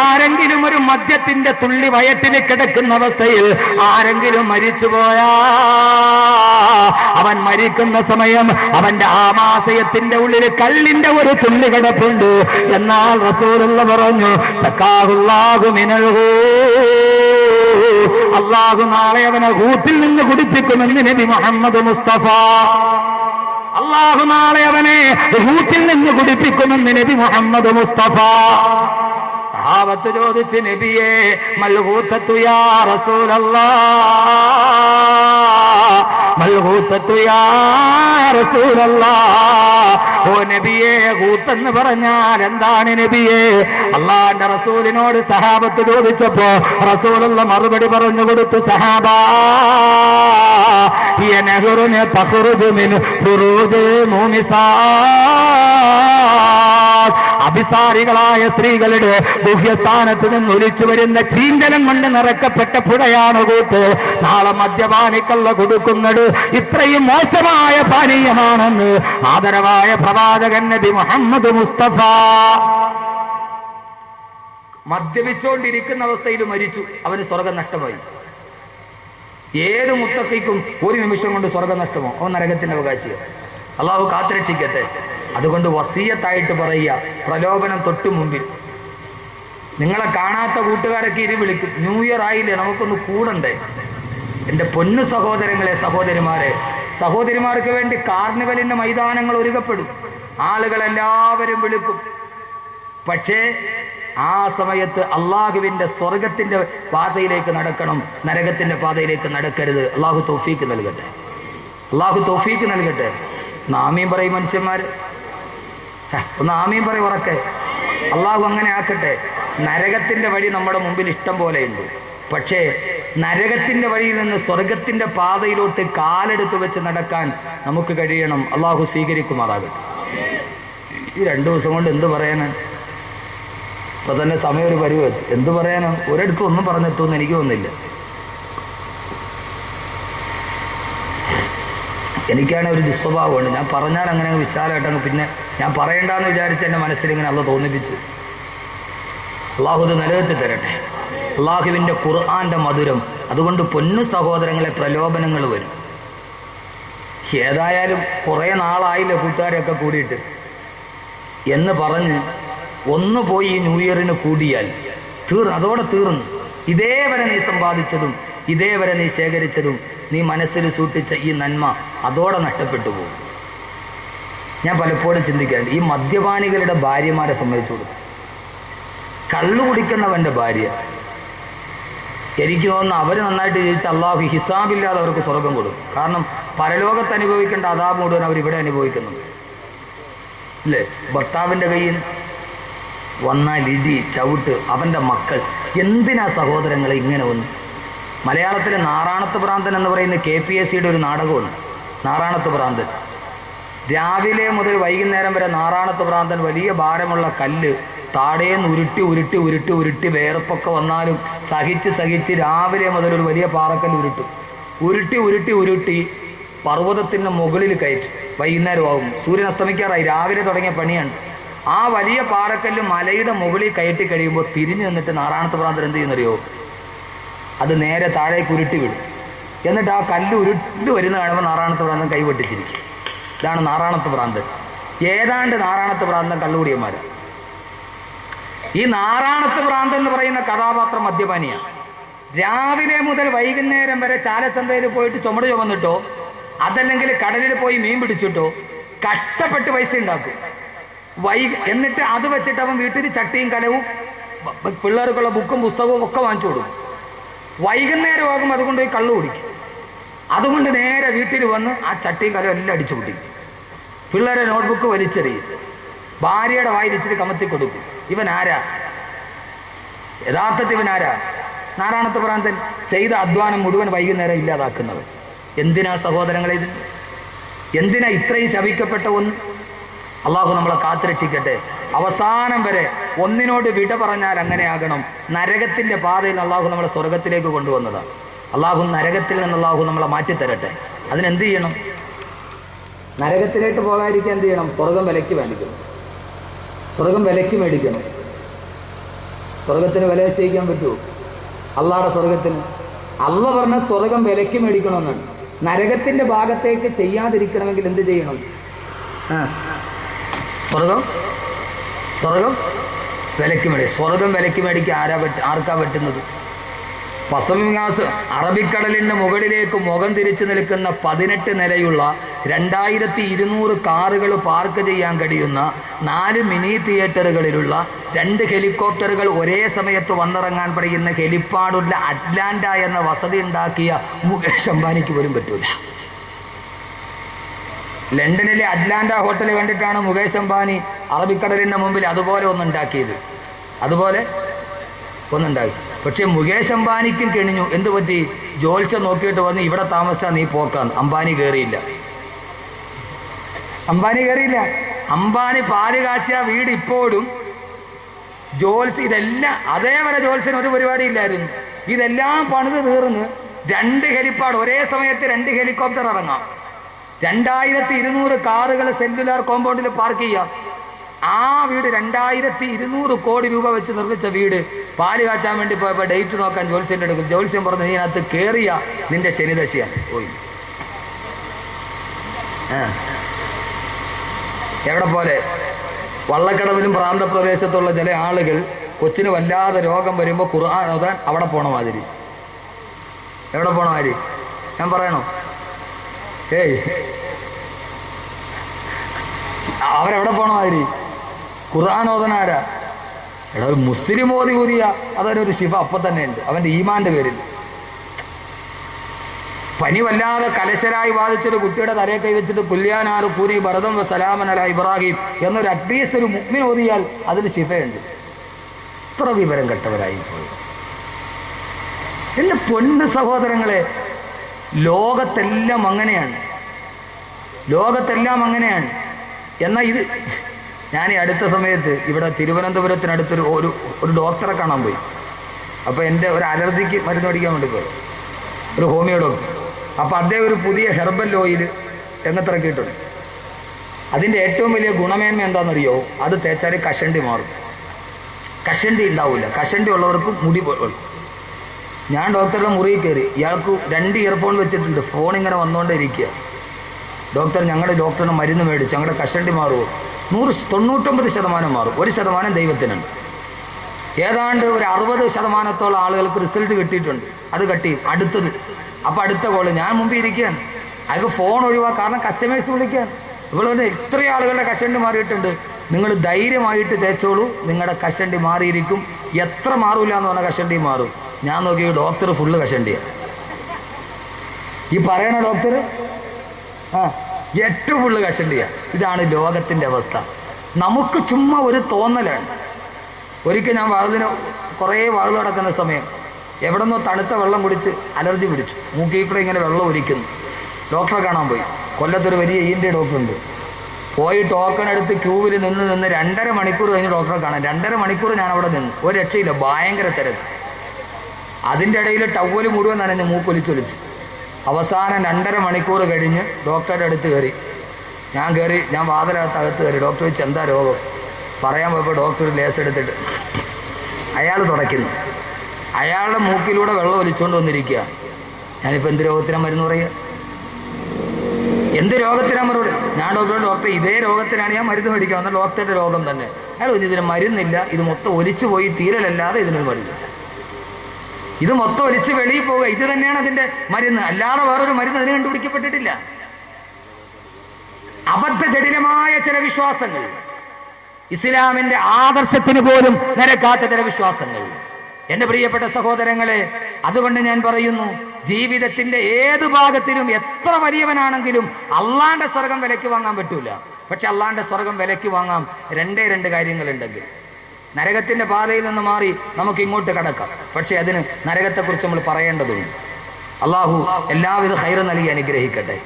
ആരെങ്കിലും ഒരു മദ്യത്തിന്റെ തുള്ളി വയറ്റിൽ കിടക്കുന്ന അവസ്ഥയിൽ ആരെങ്കിലും മരിച്ചുപോയാ, അവൻ മരിക്കുന്ന സമയം അവന്റെ ആമാശയത്തിന്റെ ഉള്ളിൽ കള്ളിന്റെ ഒരു തുള്ളി കിടപ്പുണ്ട്. എന്നാൽ റസൂലുള്ള പറഞ്ഞു, സഖാഹുല്ലാഹു മിനൽ ഗൂത്ത്, അല്ലാഹു നാളെ അവനെ ഗൂത്തിൽ നിന്ന് കുടിപ്പിക്കുമെന്ന് നബി മുഹമ്മദ് മുസ്തഫ. അല്ലാഹു നാളെ അവനെ ഗൂത്തിൽ നിന്ന് കുടിപ്പിക്കുമെന്ന് നബി മുഹമ്മദ് മുസ്തഫ. സഹാബത്ത് ചോദിച്ച്, നബിയേ മൽഗൂത്തത്തു യാ റസൂലല്ലാഹ്, മൽഗൂത്തത്തു യാ റസൂലല്ലാഹ്. ഓ നബിയേ, ഗൂത്തെന്ന് പറഞ്ഞാൽ എന്താണ് നബിയേ? അല്ലാഹുവിന്റെ റസൂലിനോട് സഹാബത്ത് ചോദിച്ചപ്പോ റസൂലുള്ള മറുപടി പറഞ്ഞു കൊടുത്തു, സഹാബാ ഹിയ നഹറുൻ തഖ്റുജു മിൻ ഫുറൂജി മുമിസാത്ത്. അഭിസാരികളായ സ്ത്രീകളുടെ ഗുഹ്യസ്ഥാനത്ത് നിന്ന് ഒലിച്ചു വരുന്ന ചീന്തനം കൊണ്ട് നിറക്കപ്പെട്ട പുഴയാണ് കൂത്ത്. നാളെ മദ്യപാനിക്കള്ള കൊടുക്കുന്നത് ഇത്രയും മോശമായ പാനീയമാണെന്ന് ആദരവായ പ്രവാചകൻ നബി മുഹമ്മദ് മുസ്തഫ. മദ്യപിച്ചുകൊണ്ടിരിക്കുന്ന അവസ്ഥയിൽ മരിച്ചു, അവന് സ്വർഗം നഷ്ടമായി. ഏത് മുത്തക്കിക്കും ഒരു നിമിഷം കൊണ്ട് സ്വർഗം നഷ്ടമോ, അവൻ നരകത്തിന്റെ അവകാശിയോ. അള്ളാഹു കാത്തുരക്ഷിക്കട്ടെ. അതുകൊണ്ട് വസിയത്തായിട്ട് പറയുക, പ്രലോഭനം തൊട്ടു മുമ്പിൽ. നിങ്ങളെ കാണാത്ത കൂട്ടുകാരൊക്കെ ഇരി വിളിക്കും, ന്യൂ ഇയർ ആയില്ലേ, നമുക്കൊന്ന് കൂടണ്ടേ. എൻ്റെ പൊന്നു സഹോദരങ്ങളെ, സഹോദരിമാർക്ക് വേണ്ടി കാർണിവലിന്റെ മൈതാനങ്ങൾ ഒരുക്കപ്പെടും, ആളുകളെല്ലാവരും വിളിക്കും. പക്ഷേ ആ സമയത്ത് അള്ളാഹുവിന്റെ സ്വർഗത്തിന്റെ പാതയിലേക്ക് നടക്കണം, നരകത്തിന്റെ പാതയിലേക്ക് നടക്കരുത്. അള്ളാഹു തൗഫീക്ക് നൽകട്ടെ, അള്ളാഹു തൗഫീക്ക് നൽകട്ടെ. ഒന്ന് ആമീൻ പറയും മനുഷ്യന്മാര്, ഒന്ന് ആമീൻ പറയും ഉറക്കെ. അള്ളാഹു അങ്ങനെ ആക്കട്ടെ. നരകത്തിന്റെ വഴി നമ്മുടെ മുമ്പിൽ ഇഷ്ടം പോലെയുണ്ട്. പക്ഷേ നരകത്തിന്റെ വഴിയിൽ നിന്ന് സ്വർഗത്തിന്റെ പാതയിലോട്ട് കാലെടുത്ത് വെച്ച് നടക്കാൻ നമുക്ക് കഴിയണം. അള്ളാഹു സ്വീകരിക്കുമാറാകട്ടെ. ഈ 2 ദിവസം കൊണ്ട് എന്ത് പറയാനാണ്? ഇപ്പൊ തന്നെ സമയം ഒരു പരിവ്. എന്ത് പറയാനാണ്? ഒരിടത്തും ഒന്നും പറഞ്ഞെത്തുമെന്ന് എനിക്ക് തോന്നുന്നില്ല. എനിക്കാണെങ്കിൽ ഒരു ദുസ്വഭാവമുണ്ട്, ഞാൻ പറഞ്ഞാൽ അങ്ങനെ വിശാലമായിട്ടങ്ങ് പിന്നെ ഞാൻ പറയണ്ടെന്ന് വിചാരിച്ച് എൻ്റെ മനസ്സിലിങ്ങനെ അള്ള തോന്നിപ്പിച്ചു. അള്ളാഹു ഇത് നിലനിർത്തി തരട്ടെ. അള്ളാഹുവിൻ്റെ ഖുർആന്റെ മധുരം. അതുകൊണ്ട് പൊന്നു സഹോദരങ്ങളെ, പ്രലോഭനങ്ങൾ വരും. ഏതായാലും കുറേ നാളായില്ലേ കൂട്ടുകാരെയൊക്കെ കൂടിയിട്ട് എന്ന് പറഞ്ഞ് ഒന്ന് പോയി ഈ ന്യൂ ഇയറിന് കൂടിയാൽ അതോടെ തീർന്നു. ഇതേവരെ നീ സമ്പാദിച്ചതും ഇതേവരെ നീ ശേഖരിച്ചതും നീ മനസ്സിൽ സൂക്ഷിച്ച ഈ നന്മ അതോടെ നഷ്ടപ്പെട്ടു പോകും. ഞാൻ പലപ്പോഴും ചിന്തിക്കാറുണ്ട്, ഈ മദ്യപാനികളുടെ ഭാര്യമാരെ സംബന്ധിച്ചു കൊടുക്കും. കള്ളു കുടിക്കുന്നവൻ്റെ ഭാര്യ എനിക്ക് തോന്നുന്നു അവർ നന്നായിട്ട് ജീവിച്ച് അള്ളാഹു ഹിസാബില്ലാതെ അവർക്ക് സ്വർഗം കൊടുക്കും. കാരണം പരലോകത്ത് അനുഭവിക്കേണ്ട അദാബ് മുഴുവൻ അവരിവിടെ അനുഭവിക്കുന്നുണ്ട് അല്ലേ? ഭർത്താവിൻ്റെ കയ്യിൽ വന്നാൽ ഇടി ചവിട്ട്, അവൻ്റെ മക്കൾ. എന്തിനാ സഹോദരങ്ങളെ ഇങ്ങനെ ഒന്ന്? മലയാളത്തിൽ നാറാണത്ത് ഭ്രാന്തൻ എന്ന് പറയുന്ന KPSCയുടെ ഒരു നാടകമുണ്ട്, നാറാണത്ത് ഭ്രാന്തൻ. രാവിലെ മുതൽ വൈകുന്നേരം വരെ നാറാണത്ത് ഭ്രാന്തൻ വലിയ ഭാരമുള്ള കല്ല് താടേന്ന് ഉരുട്ടി ഉരുട്ടി ഉരുട്ടി ഉരുട്ടി വേർപ്പൊക്കെ വന്നാലും സഹിച്ച് രാവിലെ മുതൽ ഒരു വലിയ പാറക്കല്ല് ഉരുട്ടി ഉരുട്ടി ഉരുട്ടി പർവ്വതത്തിൻ്റെ മുകളിൽ കയറ്റി. വൈകുന്നേരമാകും, സൂര്യൻ അസ്തമിക്കാറായി, രാവിലെ തുടങ്ങിയ പണിയാണ്. ആ വലിയ പാറക്കല്ല് മലയുടെ മുകളിൽ കയറ്റി കഴിയുമ്പോൾ തിരിഞ്ഞു നിന്നിട്ട് നാറാണത്ത് ഭ്രാന്തൻ എന്ത് ചെയ്യുന്നറിയോ? അത് നേരെ താഴേക്ക് ഉരുട്ടി വിടും. എന്നിട്ട് ആ കല്ല് ഉരുട്ടി വരുന്ന കാണുമ്പോൾ നാറാണത്ത് ഭ്രാന്തൻ കൈവെട്ടിച്ചിരിക്കും. ഇതാണ് നാറാണത്ത് ഭ്രാന്തൻ. ഏതാണ്ട് നാറാണത്ത് ഭ്രാന്തൻ കള്ളുകൂടിയന്മാർ. ഈ നാറാണത്ത് ഭ്രാന്തൻ എന്ന് പറയുന്ന കഥാപാത്രം മദ്യപാനിയാണ്. രാവിലെ മുതൽ വൈകുന്നേരം വരെ ചാലച്ചന്തയിൽ പോയിട്ട് ചുമട് ചുമന്നിട്ടോ അതല്ലെങ്കിൽ കടലിൽ പോയി മീൻ പിടിച്ചിട്ടോ കഷ്ടപ്പെട്ട് പൈസ ഉണ്ടാക്കും. എന്നിട്ട് അത് വെച്ചിട്ട് അവൻ വീട്ടിൽ ചട്ടിയും കലവും പിള്ളേർക്കുള്ള ബുക്കും പുസ്തകവും ഒക്കെ വാങ്ങിച്ചു കൊടുക്കും. വൈകുന്നേരമാകും അതുകൊണ്ട് പോയി കള്ളു കുടിക്കും. അതുകൊണ്ട് നേരെ വീട്ടിൽ വന്ന് ആ ചട്ടിയും കലവും എല്ലാം അടിച്ചു പൊട്ടിക്കും. പിള്ളേരെ നോട്ട്ബുക്ക് വലിച്ചെറിയും. ഭാര്യയുടെ വായിൽ ഇച്ചിരി കമത്തി കൊടുക്കും. ഇവൻ ആരാ? യഥാർത്ഥത്തിൽ ഇവൻ ആരാ? നാറാണത്ത് ഭ്രാന്തൻ. ചെയ്ത അധ്വാനം മുഴുവൻ വൈകുന്നേരം ഇല്ലാതാക്കുന്നത്. എന്തിനാ സഹോദരങ്ങളെ ഇത്? എന്തിനാ ഇത്രയും ശപിക്കപ്പെട്ട ഒന്ന്? അള്ളാഹു നമ്മളെ കാത്തുരക്ഷിക്കട്ടെ. അവസാനം വരെ ഒന്നിനോട് വിട പറഞ്ഞാൽ അങ്ങനെയാകണം. നരകത്തിൻ്റെ പാതയിൽ അള്ളാഹു നമ്മളെ സ്വർഗത്തിലേക്ക് കൊണ്ടുവന്നതാണ്. അള്ളാഹു നരകത്തിൽ നിന്ന് അള്ളാഹു നമ്മളെ മാറ്റിത്തരട്ടെ. അതിനെന്ത് ചെയ്യണം? നരകത്തിലേക്ക് പോകാതിരിക്കാൻ എന്ത് ചെയ്യണം? സ്വർഗം വിലയ്ക്ക് മേടിക്കണം. സ്വർഗം വിലയ്ക്ക് മേടിക്കണം. സ്വർഗത്തിന് വില നിശ്ചയിക്കാൻ പറ്റുമോ? അള്ളാഹുടെ സ്വർഗത്തിന് അള്ള പറഞ്ഞ സ്വർഗം വിലയ്ക്ക് മേടിക്കണമെന്നാണ്. നരകത്തിൻ്റെ ഭാഗത്തേക്ക് ചെയ്യാതിരിക്കണമെങ്കിൽ എന്ത് ചെയ്യണം? സ്വർഗം വിലയ്ക്ക് മേടിക്കും. സ്വർഗം വിലയ്ക്ക് മേടിക്കാൻ ആർക്കാ പറ്റുന്നത്? പസമിങ്ങാസ് അറബിക്കടലിൻ്റെ മുകളിലേക്ക് മുഖം തിരിച്ചു നിൽക്കുന്ന 18 നിലയുള്ള 2200 കാറുകൾ പാർക്ക് ചെയ്യാൻ കഴിയുന്ന 4 മിനി തിയേറ്ററുകളിലുള്ള 2 ഹെലികോപ്റ്ററുകൾ ഒരേ സമയത്ത് വന്നിറങ്ങാൻ കഴിയുന്ന ഹെലിപ്പാഡുള്ള അറ്റ്ലാന്റ എന്ന വസതി ഉണ്ടാക്കിയ മുകേഷ് അംബാനിക്ക് പോലും പറ്റൂല. ലണ്ടനിലെ അറ്റ്ലാന്റ ഹോട്ടൽ കണ്ടിട്ടാണ് മുകേഷ് അംബാനി അറബിക്കടലിൻ്റെ മുമ്പിൽ അതുപോലെ ഒന്നുണ്ടാക്കിയത്. പക്ഷെ മുകേഷ് അംബാനിക്കും കെണിഞ്ഞു. എന്ത് പറ്റി? ജോത്സ്യം നോക്കിയിട്ട് വന്ന് ഇവിടെ താമസിച്ചാൽ നീ പോക്കാന്ന്. അംബാനി കയറിയില്ല. അംബാനി പാല് കാച്ചിയ വീട് ഇപ്പോഴും ഇതെല്ലാം അതേവരെ ജോത്സ്യന് ഒരു പരിപാടി ഇല്ലായിരുന്നു. ഇതെല്ലാം പണിത് തീർന്ന് 2 ഹെലിപ്പാഡ് ഒരേ സമയത്ത് 2 ഹെലികോപ്റ്റർ ഇറങ്ങാം. 2200 കാറുകൾ സെല്ലുലാർ കോമ്പൗണ്ടിൽ പാർക്ക് ചെയ്യാം. ആ വീട് 2200 കോടി രൂപ വെച്ച് നിർമ്മിച്ച വീട് പാല് കാച്ചാൻ വേണ്ടി പോയപ്പോൾ ഡേറ്റ് നോക്കാൻ ജോത്സ്യൻ്റെ എടുക്കും. ജോത്സ്യം പറഞ്ഞു, നീ അതിനകത്ത് കയറിയ നിന്റെ ശനിദശയാണ് പോയി. എവിടെ പോലെ വള്ളക്കടവിലും പ്രാന്തപ്രദേശത്തുള്ള ചില ആളുകൾ കൊച്ചിന് വല്ലാതെ രോഗം വരുമ്പോൾ ഖുർആൻ ഓതാൻ അവിടെ പോണ മാതിരി. എവിടെ പോണ മാതിരി ഞാൻ പറയണോ? അവരെവിടെ പോണ മാതിരി ഖുർആൻ ഓതനാരാ? എടാ, ഒരു മുസ്ലിം ഊതിയ അതൊരു ശിഫ അപ്പം തന്നെ ഉണ്ട് അവൻ്റെ ഈമാൻ്റെ പേരിൽ. പനി വല്ലാതെ കലശരായി ബാധിച്ചൊരു കുട്ടിയുടെ തലയെ കൈവച്ചിട്ട് കുല്യാനാറ് പൂരി ഭരതം സലാമൻ അല ഇബ്രാഹിം എന്നൊരു അറ്റ്ലീസ്റ്റ് ഒരു മുഅ്മിൻ ഓതിയാൽ അതിന് ശിഫയുണ്ട്. ഇത്ര വിവരം കെട്ടവരായി പോയി. എൻ്റെ പൊന്നു സഹോദരങ്ങളെ, ലോകത്തെല്ലാം അങ്ങനെയാണ്. എന്നാൽ ഇത് ഞാൻ ഈ അടുത്ത സമയത്ത് ഇവിടെ തിരുവനന്തപുരത്തിനടുത്തൊരു ഒരു ഡോക്ടറെ കാണാൻ പോയി. അപ്പോൾ എൻ്റെ ഒരു അലർജിക്ക് മരുന്ന് മേടിക്കാൻ വേണ്ടി പോയി, ഒരു ഹോമിയോ ഡോക്ടർ. അപ്പോൾ അദ്ദേഹം ഒരു പുതിയ ഹെർബൽ ഓയിൽ രംഗത്തിറക്കിയിട്ടുണ്ട്. അതിൻ്റെ ഏറ്റവും വലിയ ഗുണമേന്മ എന്താണെന്നറിയോ? അത് തേച്ചാൽ കഷണ്ടി മാറും. കഷണ്ടി ഉണ്ടാവില്ല. കഷണ്ടി ഉള്ളവർക്ക് മുടി പോലും. ഞാൻ ഡോക്ടറുടെ മുറിയിൽ കയറി. ഇയാൾക്ക് 2 ഇയർഫോൺ വെച്ചിട്ടുണ്ട്. ഫോൺ ഇങ്ങനെ വന്നുകൊണ്ടേ ഇരിക്കുക. ഡോക്ടർ, ഞങ്ങളുടെ ഡോക്ടറിന് മരുന്ന് മേടിച്ചു, ഞങ്ങളുടെ കഷണ്ടി മാറുമോ? 99% മാറും. 1% ദൈവത്തിനാണ്. ഏതാണ്ട് ഒരു 60% ആളുകൾക്ക് റിസൾട്ട് കിട്ടിയിട്ടുണ്ട്. അത് കട്ടിയും അടുത്തത്. അപ്പോൾ അടുത്ത കോള് ഞാൻ മുമ്പിൽ ഇരിക്കുകയാണ്. അയാൾക്ക് ഫോൺ ഒഴിവാക്കുക. കാരണം കസ്റ്റമേഴ്സ് വിളിക്കുകയാണ്. ഇവിടെ ഇത്രയും ആളുകളുടെ കഷണ്ടി മാറിയിട്ടുണ്ട്, നിങ്ങൾ ധൈര്യമായിട്ട് തേച്ചോളൂ, നിങ്ങളുടെ കഷണ്ടി മാറിയിരിക്കും. എത്ര മാറൂല എന്ന് പറഞ്ഞാൽ കഷണ്ടി മാറും. ഞാൻ നോക്കി ഡോക്ടർ ഫുള്ള് കഷണ്ടിയ. ഈ പറയണ ഡോക്ടർ ഏറ്റവും ഫുള്ള് കഷണ്ടിയ. ഇതാണ് ലോകത്തിൻ്റെ അവസ്ഥ. നമുക്ക് ചുമ്മാ ഒരു തോന്നലാണ്. ഒരിക്കൽ ഞാൻ കുറേ വാതിൽ നടക്കുന്ന സമയം എവിടെ നിന്നോ തണുത്ത വെള്ളം കുടിച്ച് അലർജി പിടിച്ചു. മൂക്കിൽ കൂടെ ഇങ്ങനെ വെള്ളം ഒലിക്കുന്നു. ഡോക്ടറെ കാണാൻ പോയി. കൊല്ലത്തൊരു വലിയ ENT ഡോക്ടറുണ്ട്. പോയി ടോക്കൺ എടുത്ത് ക്യൂവിൽ നിന്ന് 2.5 മണിക്കൂർ കഴിഞ്ഞ് ഡോക്ടറെ കാണാൻ. 2.5 മണിക്കൂർ ഞാൻ അവിടെ നിന്ന്. ഒരു രക്ഷയില്ല, ഭയങ്കര തിരക്ക്. അതിൻ്റെ ഇടയിൽ ടവല് മുഴുവൻ നനഞ്ഞ് മൂക്കൊലിച്ചൊലിച്ച്. അവസാനം 2.5 മണിക്കൂർ കഴിഞ്ഞ് ഡോക്ടറുടെ അടുത്ത് കയറി. ഞാൻ വാതിലകത്ത് കയറി. ഡോക്ടർ ചോദിച്ചു എന്താ രോഗം. പറയാൻ പോയപ്പോൾ ഡോക്ടർ ലേസ് എടുത്തിട്ട് അയാൾ തുടയ്ക്കുന്നു. അയാളുടെ മൂക്കിലൂടെ വെള്ളം ഒലിച്ചുകൊണ്ട് വന്നിരിക്കുക. ഞാനിപ്പോൾ എന്ത് രോഗത്തിനാണ് മരുന്ന് പറയുക? എന്ത് രോഗത്തിനാണ് മറുപടി? ഞാൻ ഡോക്ടർ ഇതേ രോഗത്തിനാണ് ഞാൻ മരുന്ന് മേടിക്കുക. എന്നാൽ ഡോക്ടറുടെ രോഗം തന്നെ. അയാൾ ഇതിന് മരുന്നില്ല, ഇത് മൊത്തം ഒലിച്ചു പോയി തീരലല്ലാതെ ഇതിനൊരു മരുന്ന്. ഇത് മൊത്തം ഒലിച്ച് വെളിയിൽ പോവുക, ഇത് തന്നെയാണ് അതിൻ്റെ മരുന്ന്. അല്ലാതെ വേറൊരു മരുന്ന് അതിന് കണ്ടുപിടിക്കപ്പെട്ടിട്ടില്ല. അബദ്ധജടിലമായ ചില വിശ്വാസങ്ങൾ, ഇസ്ലാമിന്റെ ആദർശത്തിന് പോലും നിരക്കാത്ത ചില വിശ്വാസങ്ങൾ. എന്റെ പ്രിയപ്പെട്ട സഹോദരങ്ങളെ, അതുകൊണ്ട് ഞാൻ പറയുന്നു, ജീവിതത്തിന്റെ ഏത് ഭാഗത്തിലും എത്ര വലിയവനാണെങ്കിലും അള്ളാന്റെ സ്വർഗം വിലയ്ക്ക് വാങ്ങാൻ പറ്റൂല. പക്ഷെ അള്ളാന്റെ സ്വർഗം വിലയ്ക്ക് വാങ്ങാം രണ്ട് കാര്യങ്ങളുണ്ടെങ്കിൽ. നരകത്തിന്റെ പാതയിൽ നിന്ന് മാറി നമുക്ക് ഇങ്ങോട്ട് കടക്കാം. പക്ഷെ അതിന് നരകത്തെക്കുറിച്ച് നമ്മൾ പറയേണ്ടതുണ്ട്. അള്ളാഹു എല്ലാവിധ ഖൈർ നൽകി അനുഗ്രഹിക്കട്ടെ.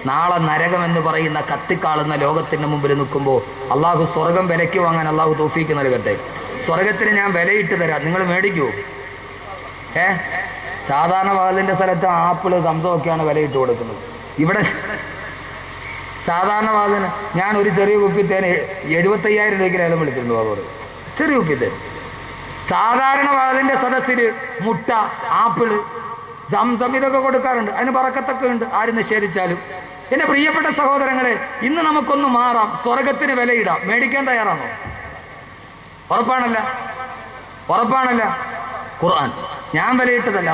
നാളെ നരകം എന്ന് പറയുന്ന കത്തിക്കാളുന്ന ലോകത്തിന്റെ മുമ്പിൽ നിൽക്കുമ്പോൾ അള്ളാഹു സ്വർഗം വിലയ്ക്ക് വാങ്ങാൻ അള്ളാഹു തൗഫീക്ക് നൽകട്ടെ. സ്വർഗത്തിന് ഞാൻ വിലയിട്ട് തരാം, നിങ്ങൾ മേടിക്കുമോ? സാധാരണ വാതിലിൻ്റെ സ്ഥലത്ത് ആപ്പിള് സംസമൊക്കെയാണ് വിലയിട്ട് കൊടുക്കുന്നത്. ഇവിടെ സാധാരണ വാതിന് ഞാൻ ഒരു ചെറിയ കുപ്പിത്തേന് 75,000 രൂപയ്ക്ക് ലേലം വിളിച്ചിട്ടുണ്ട്. വാതോട് ചെറിയ കുപ്പിത്തേൻ. സാധാരണ വാതിലിൻ്റെ സദസ്സിൽ മുട്ട, ആപ്പിള്, സംസം ഇതൊക്കെ കൊടുക്കാറുണ്ട്. അതിന് ബറക്കത്തൊക്കെ ഉണ്ട്, ആരും നിഷേധിച്ചാലും. എൻ്റെ പ്രിയപ്പെട്ട സഹോദരങ്ങളെ, ഇന്ന് നമുക്കൊന്ന് മാറാം. സ്വർഗത്തിന് വിലയിടാം. മേടിക്കാൻ തയ്യാറാണോ? ഉറപ്പാണല്ല. ഖുർആൻ ഞാൻ വിലയിട്ടതല്ല,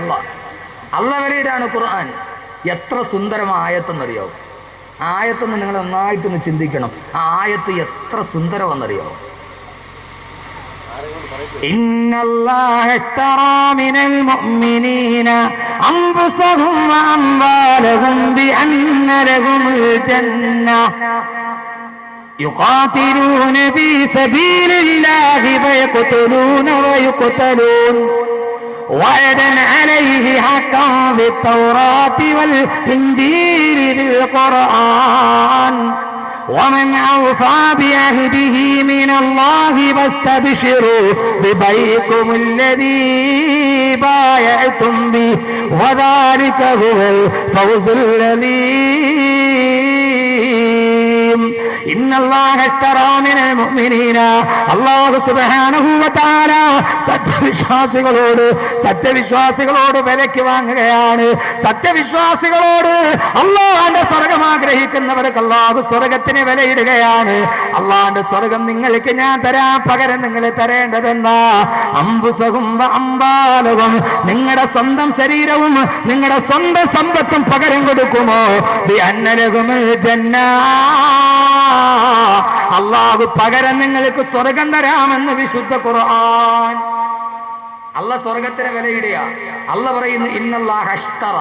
അല്ല വിലയിടാണ് ഖുർആൻ. എത്ര സുന്ദരമായ ആയത്തെന്നറിയാവും. ആയത്തൊന്ന് നിങ്ങൾ നന്നായിട്ടൊന്ന് ചിന്തിക്കണം. ആ ആയത്ത് എത്ര സുന്ദരമെന്നറിയാവും. ഇന്നല്ലാഹ ഇശ്തറാ മിനൽ മുഅ്മിനീന അൻഫുസഹും വഅംവാലഹും ബിഅന്ന ലഹുമുൽ ജന്ന يقاتلون في سبيل الله فيقتلون ويقتلون وعدا عليه حقا بالتوراة والإنجيل بالقرآن ومن أوفى بعهده من الله فاستبشروا ببيعكم الذي بايعتم به وذلك هو الفوز العظيم. ഇന്നല്ലാഹ ഇശ്തറാ മിനൽ മുഅ്മിനീന, അല്ലാഹു സുബ്ഹാനഹു വ തആല സത്യവിശ്വാസികളോട് വിലയ്ക്ക് വാങ്ങുകയാണ്. സത്യവിശ്വാസികളോട് അല്ലാഹുവിന്റെ സ്വർഗ്ഗം ആഗ്രഹിക്കുന്നവർക്ക് അല്ലാഹു സ്വർഗ്ഗത്തിന് വിലയിടുകയാണ്. അല്ലാഹുവിന്റെ സ്വർഗ്ഗം നിങ്ങൾക്ക് ഞാൻ തരാം, പകരം നിങ്ങൾ തരേണ്ടതെന്താ? അംഫുസഹും വ അംവാലഹും, നിങ്ങളുടെ സ്വന്തം ശരീരവും നിങ്ങളുടെ സ്വന്തം സമ്പത്തും പകരം കൊടുക്കുമോ? ബിഅന്ന ലഹുമുൽ ജന്ന, അല്ലാഹു പകരം നിങ്ങൾക്ക് സ്വർഗം തരാമെന്ന് വിശുദ്ധ ഖുർആൻ. അല്ലാഹ് സ്വർഗത്തിന് വിലയിടുക. അല്ലാഹ് പറയുന്നു ഇന്നല്ലാഹ ഇശ്തറ.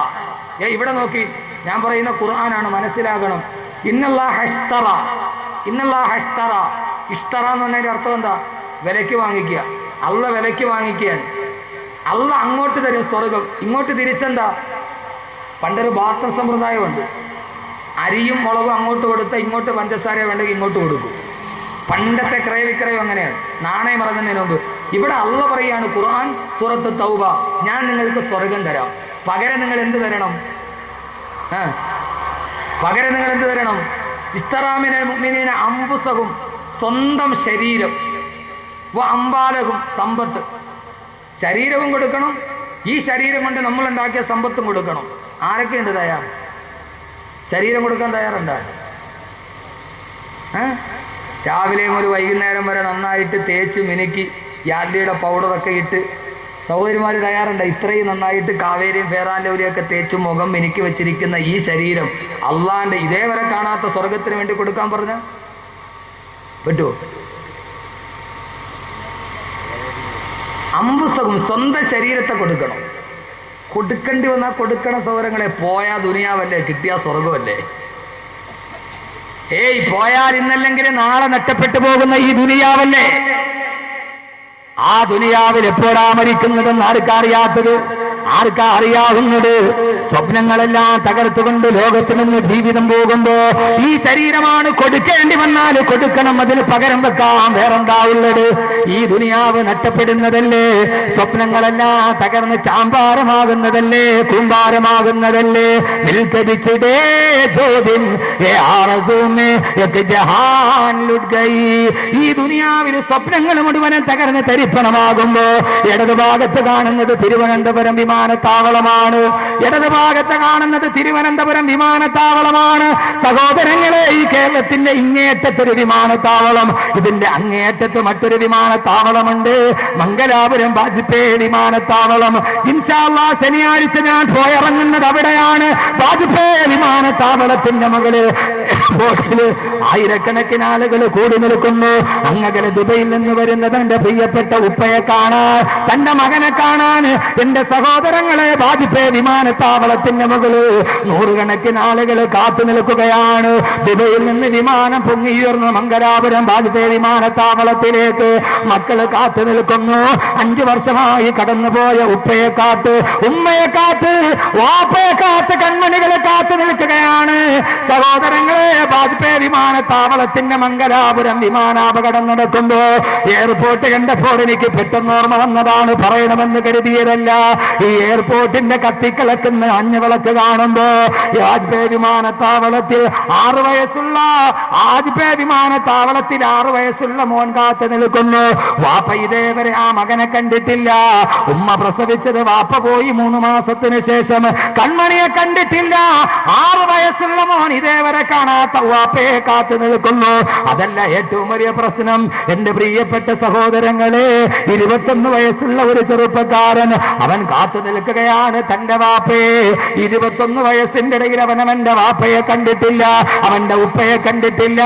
ഇവിടെ നോക്കി, ഞാൻ പറയുന്ന ഖുർആനാണ്, മനസ്സിലാകണം. ഇന്നല്ലാഹ ഇശ്തറ. ഇശ്തറ എന്ന് പറഞ്ഞതിന്റെ അർത്ഥം എന്താ? വിലയ്ക്ക് വാങ്ങിക്കുക. അല്ലാഹ് വിലയ്ക്ക് വാങ്ങിക്കുകയാണ്. അല്ലാഹ് അങ്ങോട്ട് തരും സ്വർഗം, ഇങ്ങോട്ട് തിരിച്ചെന്താ? പണ്ടൊരു ബാർട്ടർ സമ്പ്രദായമുണ്ട്. അരിയും മുളകും അങ്ങോട്ട് കൊടുത്താൽ ഇങ്ങോട്ട് പഞ്ചസാര വേണ്ടെങ്കിൽ ഇങ്ങോട്ട് കൊടുക്കും. പണ്ടത്തെ ക്രയവിക്രയം അങ്ങനെയാണ്, നാണയം ഇറങ്ങുന്നതിന് മുമ്പ്. ഇവിടെ അല്ലാഹ് പറയാണ്, ഖുർആൻ സൂറത്ത് തൗബ, ഞാൻ നിങ്ങൾക്ക് സ്വർഗം തരാം, പകരം നിങ്ങൾ എന്ത് തരണം? ഇശ്തറാ മിനൽ മുഅ്മിനീന അൻഫുസഹും, സ്വന്തം ശരീരം, വ അംവാലഹും, സമ്പത്ത്. ശരീരവും കൊടുക്കണം, ഈ ശരീരം കൊണ്ട് നമ്മൾ ഉണ്ടാക്കിയ സമ്പത്തും കൊടുക്കണം. ആരൊക്കെയുണ്ട് തയ്യാർ? ശരീരം കൊടുക്കാൻ തയ്യാറുണ്ടോ? രാവിലെയും ഒരു വൈകുന്നേരം വരെ നന്നായിട്ട് തേച്ച് മിനുക്കി യാർലിയുടെ പൗഡറൊക്കെ ഇട്ട് സഹോദരിമാർ തയ്യാറുണ്ട്? ഇത്രയും നന്നായിട്ട് കാവേരിയും ഫേറാൻലൗലിയൊക്കെ തേച്ച് മുഖം മിനുക്കി വെച്ചിരിക്കുന്ന ഈ ശരീരം അള്ളാന്റെ ഇതേവരെ കാണാത്ത സ്വർഗത്തിന് വേണ്ടി കൊടുക്കാൻ പറഞ്ഞ പറ്റുമോ? അംഫുസഹും സ്വന്തം ശരീരത്തെ കൊടുക്കണം. കൊടുക്കേണ്ടി വന്നാൽ കൊടുക്കണം സൗരങ്ങളെ. പോയാ ദുനിയാവല്ലേ, കിട്ടിയാ സ്വർഗമല്ലേ. പോയാൽ ഇന്നല്ലെങ്കിൽ നാളെ നഷ്ടപ്പെട്ടു പോകുന്ന ഈ ദുനിയാവല്ലേ. ആ ദുനിയാവിൽ എപ്പോഴാ മരിക്കുന്നതെന്ന് ആർക്കറിയാത്തത്? ആർക്കാ അറിയാവുന്നത്? സ്വപ്നങ്ങളെല്ലാം തകർത്തുകൊണ്ട് ലോകത്ത് നിന്ന് ജീവിതം പോകുമ്പോ ഈ ശരീരമാണ് കൊടുക്കേണ്ടി വന്നാൽ കൊടുക്കണം, അതിന് പകരം വെക്കാൻ വേറെന്താ ഉള്ളത്? ഈ ദുനിയാവ് നഷ്ടപ്പെടുന്നതല്ലേ, സ്വപ്നങ്ങളെല്ലാം തകർന്ന് ചാമ്പാരമാകുന്നതല്ലേ, കൂമ്പാരമാകുന്നതല്ലേ. നിൽക്കടിച്ചിടേ ചോദ്യം ഈ ദുനിയാവിൽ സ്വപ്നങ്ങൾ മുഴുവനും തകർന്ന് തരിപ്പണമാകുമ്പോ ഇടതുഭാഗത്ത് കാണുന്നത് തിരുവനന്തപുരം വിമാനത്താവളമാണ്. ഇടതുഭാഗത്ത് കാണുന്നത് തിരുവനന്തപുരം വിമാനത്താവളമാണ്. സഹോദരങ്ങളെ, ഈ കേരളത്തിന്റെ ഇങ്ങേറ്റത്തൊരു വിമാനത്താവളം, ഇതിന്റെ അങ്ങേറ്റത്ത് മറ്റൊരു വിമാനത്താവളമുണ്ട്, മംഗലാപുരം വാജ്പേയി വിമാനത്താവളം. ഇൻഷാ അല്ലാഹ് ശനിയാഴ്ച ഞാൻ പോയിറങ്ങുന്നത് അവിടെയാണ്, വാജ്പേയി വിമാനത്താവളത്തിന്റെ മുകളിൽ ആയിരക്കണക്കിന് ആളുകൾ കൂടി നിൽക്കുന്നു. അങ്ങകലെ ദുബൈയിൽ നിന്ന് വരുന്ന തന്റെ പ്രിയപ്പെട്ട ഉപ്പയെ കാണാൻ, തന്റെ മകനെ കാണാൻ എന്റെ സഹോദരങ്ങളെ വാജ്പേയി വിമാനത്താവളത്തിന്റെ മുകളിൽ നൂറുകണക്കിന് ആളുകൾ കാത്തു നിൽക്കുകയാണ്. ദുബൈയിൽ നിന്ന് വിമാനം പൊങ്ങിയുയർന്നു മംഗലാപുരം വാജ്പേയി വിമാനത്താവളത്തിലേക്ക് മക്കൾ കാത്തു നിൽക്കുന്നു. 5 വർഷമായി കടന്നുപോയ ഉപ്പയെ കാത്ത്, ഉമ്മയെ കാത്ത്, വാപ്പയെ കാത്ത്, കൺമണികളെ കാത്തു നിൽക്കുകയാണ്. സഹോദരങ്ങളെ, വാജ്പേയി വിമാനത്താവളത്തിന്റെ മംഗലാപുരം വിമാനാപകടം നടക്കുമ്പോ എയർപോർട്ട് കണ്ടപ്പോൾ എനിക്ക് പെട്ടെന്ന് ഓർമ്മ വന്നതാണ്, പറയണമെന്ന് കരുതിയതല്ല. ഈ എയർപോർട്ടിന്റെ കത്തിക്കിളക്കുന്ന അഞ്ഞവിളക്ക് കാണുമ്പോ വാജ്പേയി വിമാനത്താവളത്തിൽ 6 വയസ്സുള്ള വിമാനത്താവളത്തിൽ 6 വയസ്സുള്ള മോൻ കാത്തു നിൽക്കുന്നു. വാപ്പ ഇതേവരെ ആ മകനെ കണ്ടിട്ടില്ല. ഉമ്മ പ്രസവിച്ചത് വാപ്പ പോയി 3 മാസത്തിന് ശേഷം. കൺമണിയെ കണ്ടിട്ടില്ല. 6 വയസ്സുള്ള മോൻ ഇതേവരെ കാണാത്ത വാപ്പയെ കാത്തു നിൽക്കുന്നു. അതല്ല ഏറ്റവും വലിയ പ്രശ്നം, എന്റെ പ്രിയപ്പെട്ട സഹോദരങ്ങളെ, 21 വയസ്സുള്ള ഒരു ചെറുപ്പക്കാരൻ, അവൻ കാത്തു നിൽക്കുകയാണ് തന്റെ വാപ്പയെ. 21 വയസ്സിന്റെ ഇടയിൽ അവൻ അവന്റെ വാപ്പയെ കണ്ടിട്ടില്ല, അവന്റെ ഉപ്പയെ കണ്ടിട്ടില്ല.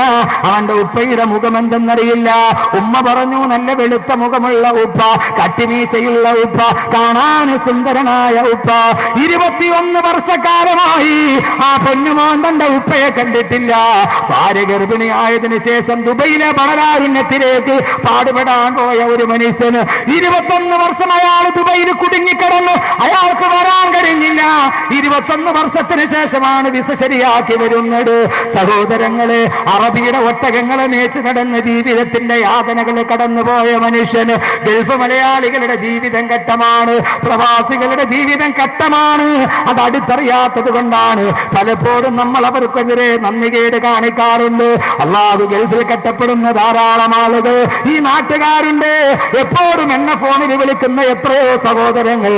അവന്റെ ഉപ്പയുടെ മുഖം എന്തെന്നറിയില്ല. ഉമ്മ പറഞ്ഞു, നല്ല വെളുത്ത മുഖമുള്ള ഉപ്പ, കട്ടിമീശയുള്ള ഉപ്പ, കാണാൻ സുന്ദരനായ ഉപ്പ. 21 വർഷക്കാലമായി ആ പൊന്നുമോൻ തന്റെ ഉപ്പയെ കണ്ടിട്ടില്ല. ഭാര്യ ഗർഭിണിയായതിനു ശേഷം ദുബൈയിലെ ബളരാരുണ്യത്തിലേക്ക് പാടുപെടാൻ പോയ ഒരു മനുഷ്യന് 21 വർഷം അയാൾ ദുബൈയിൽ കുടുങ്ങിക്കിടന്നു. അയാൾക്ക് വരാൻ കഴിഞ്ഞില്ല. 21 വർഷത്തിന് ശേഷമാണ് വിസ ശരിയാക്കി വരുന്നത്. സഹോദരങ്ങളെ, അറബിയുടെ ഒട്ടകങ്ങളെ മേച്ച് നടന്ന ജീവിതത്തിന്റെ യാതനകൾ കടന്നുപോയ മനുഷ്യന് ഗൾഫ് മലയാളികളുടെ ജീവിതം ഘട്ടമാണ്, പ്രവാസികളുടെ ജീവിതം ഘട്ടമാണ്. അത് അടുത്തറിയാത്തത് കൊണ്ടാണ് പലപ്പോഴും നമ്മൾ അവർക്കെതിരെ നന്ദികേട് കാണിക്കാറുണ്ട്. അള്ളാഹു ഗൾഫിൽ കഷ്ടപ്പെടുന്ന ധാരാളം ആളുകൾ ഈ നാട്ടുകാരുണ്ട്. എപ്പോഴും എന്നെ ഫോണിൽ വിളിക്കുന്ന എത്രയോ സഹോദരങ്ങൾ,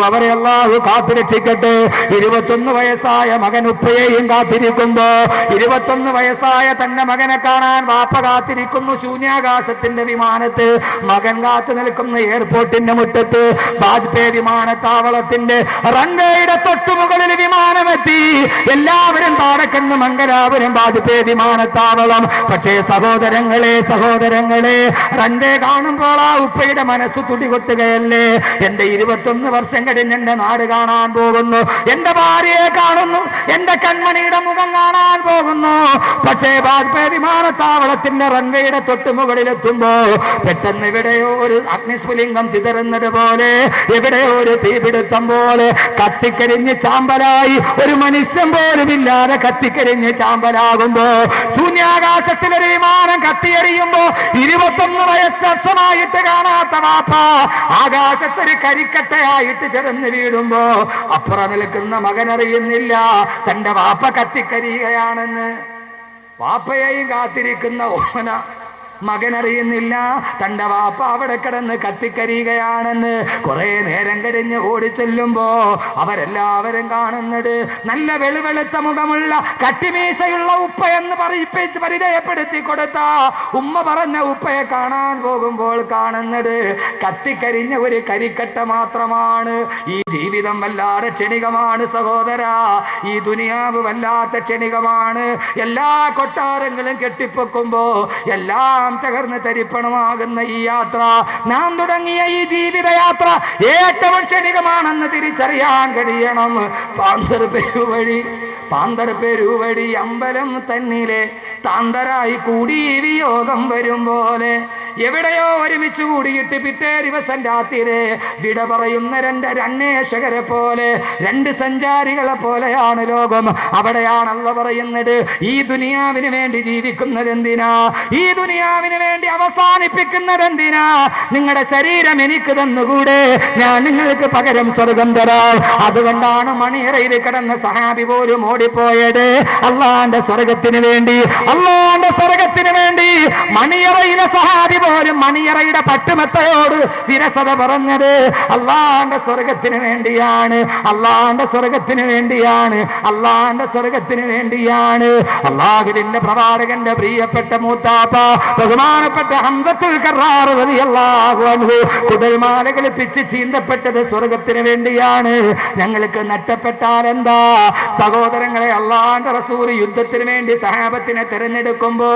അവരെ അള്ളാഹു കാത്തുരക്ഷിക്കട്ടെ. 21 വയസ്സായ മകൻ ഉപ്പയെയും കാത്തിരിക്കുമ്പോ 21 വയസ്സായ തന്റെ മകനെ കാണാൻ വാപ്പ കാത്തിരിക്കുന്നു. ശൂന്യാകാശത്തിന്റെ വിമാനത്ത് മകൻ കാത്തു നിൽക്കുന്ന എയർപോർട്ടിന്റെ മുറ്റത്ത് വാജ്പേയി വിമാനത്താവളത്തിന്റെ റൺവേയുടെ തൊട്ടുമുകളിൽ വിമാനമെത്തി. എല്ലാവരും താഴെക്കണ്ണ് മംഗലാപുരം വാജ്പേയി വിമാനത്താവളം. പക്ഷേ സഹോദരങ്ങളെ, റൺവേ കാണുമ്പോൾ ആ ഉപ്പയുടെ മനസ്സ് തുടികൊട്ടുകയല്ലേ. എന്റെ 21 വർഷം കഴിഞ്ഞ് എന്റെ നാട് കാണാൻ പോകുന്നു, എന്റെ ഭാര്യയെ കാണുന്നു, എന്റെ കൺമണിയുടെ മുഖം കാണാൻ പോകുന്നു. പക്ഷേ വാജ്പേയി വിമാനത്താവളത്തിന്റെ റൺവേയുടെ തൊട്ടുമുകളിലെത്തുമ്പോ പെട്ടെന്ന് എവിടെയോ ഒരു അഗ്നിസ്ഫുലിംഗം ചിതറുന്നത് പോലെ, എവിടെയോ ഒരു തീപിടുത്തം പോലെ കത്തിക്കരിഞ്ഞ് ചാമ്പലായി, ഒരു മനുഷ്യൻ പോലും ഇല്ലാതെ കത്തിക്കരിഞ്ഞ് ചാമ്പലാകുമ്പോ, ശൂന്യാകാശത്തിലൊരു വിമാനം കത്തിയെറിയുമ്പോ 21 വർഷമായിട്ട് കാണാത്ത വാപ്പ ആകാശത്തൊരു കരിക്കട്ടയായിട്ട് ചെറുന്ന് വീടുമ്പോ അപ്പുറം നിൽക്കുന്ന മകൻ അറിയുന്നില്ല തന്റെ വാപ്പ കത്തിക്കരിയുകയാണെന്ന്. വാപ്പയെയും കാത്തിരിക്കുന്ന ഓമന മകൻ അറിയുന്നില്ല തന്റെ വാപ്പ അവിടെ കിടന്ന് കത്തിക്കരിയുകയാണെന്ന്. കുറെ നേരം കഴിഞ്ഞ് ഓടിച്ചെല്ലുമ്പോ അവരെല്ലാവരും കാണുന്നത് നല്ല വെളുവെളുത്ത മുഖമുള്ള കട്ടിമീശയുള്ള ഉപ്പ എന്ന് പരിചയപ്പെടുത്തി കൊടുത്ത ഉമ്മ പറഞ്ഞ ഉപ്പയെ കാണാൻ പോകുമ്പോൾ കാണുന്നത് കത്തിക്കരിഞ്ഞ ഒരു കരിക്കട്ട മാത്രമാണ്. ഈ ജീവിതം വല്ലാതെ ക്ഷണികമാണ് സഹോദരാ, ഈ ദുനിയാവ് വല്ലാത്ത ക്ഷണികമാണ്. എല്ലാ കൊട്ടാരങ്ങളും കെട്ടിപ്പൊക്കുമ്പോ, എല്ലാ എല്ലാം തകർന്ന് തരിപ്പണമാകുന്ന ഈ യാത്ര, നാം തുടങ്ങിയ ഈ ജീവിതയാത്ര ഏറ്റവും ക്ഷണികമാണെന്ന് തിരിച്ചറിയാൻ കഴിയണം. പാന്തർപെരുവഴി അമ്പലം തന്നിലെ താന്തരായി കൂടി വിയോഗം വരും പോലെ, എവിടെയോ ഒരുമിച്ച് കൂടിയിട്ട് പിറ്റേ ദിവസം രാത്രിയിലെ വിട പറയുന്ന രണ്ട് അന്വേഷകരെ പോലെ, രണ്ട് സഞ്ചാരികളെ പോലെയാണ് ലോകം. അവിടെയാണല്ലോ പറയുന്നത്, ഈ ദുനിയാവിന് വേണ്ടി ജീവിക്കുന്നത് എന്തിനാ, ഈ ദുനിയാവിന് വേണ്ടി അവസാനിപ്പിക്കുന്നത് എന്തിനാ? നിങ്ങളുടെ ശരീരം എനിക്ക് തന്നുകൂടെ, ഞാൻ നിങ്ങൾക്ക് പകരം സ്വർഗം തരാം. അതുകൊണ്ടാണ് മണിയറയിൽ കിടന്ന സഹാബി പോലും ഓടിപ്പോയത്. അള്ളാന്റെ സ്വർഗത്തിന് വേണ്ടി, അള്ളാന്റെ സ്വർഗത്തിന് വേണ്ടി മണിയറയിലെ സഹാബി പോലും മണിയറയുടെ പട്ടുമെത്തയോട് വിരസത പറഞ്ഞത് അള്ളാന്റെ സ്വർഗത്തിന് വേണ്ടിയാണ്, അള്ളാന്റെ സ്വർഗത്തിന് വേണ്ടിയാണ്, അള്ളാന്റെ സ്വർഗത്തിന് വേണ്ടിയാണ്. അള്ളാഹുവിന്റെ പ്രവാചകന്റെ പ്രിയപ്പെട്ട മൂത്താപ്പ ബഹുമാനപ്പെട്ട ഹംസത്തുൽ കറാർ റളിയല്ലാഹു അൻഹു കുടൽമാലകൾ പിച്ച് ചീന്തപ്പെട്ടത് സ്വർഗത്തിന് വേണ്ടിയാണ്. ഞങ്ങൾക്ക് നഷ്ടപ്പെട്ടാൽ എന്താ സഹോദരങ്ങളെ? അള്ളാന്റെ റസൂൽ യുദ്ധത്തിന് വേണ്ടി സഹാബത്തിനെ തിരഞ്ഞെടുക്കുമ്പോ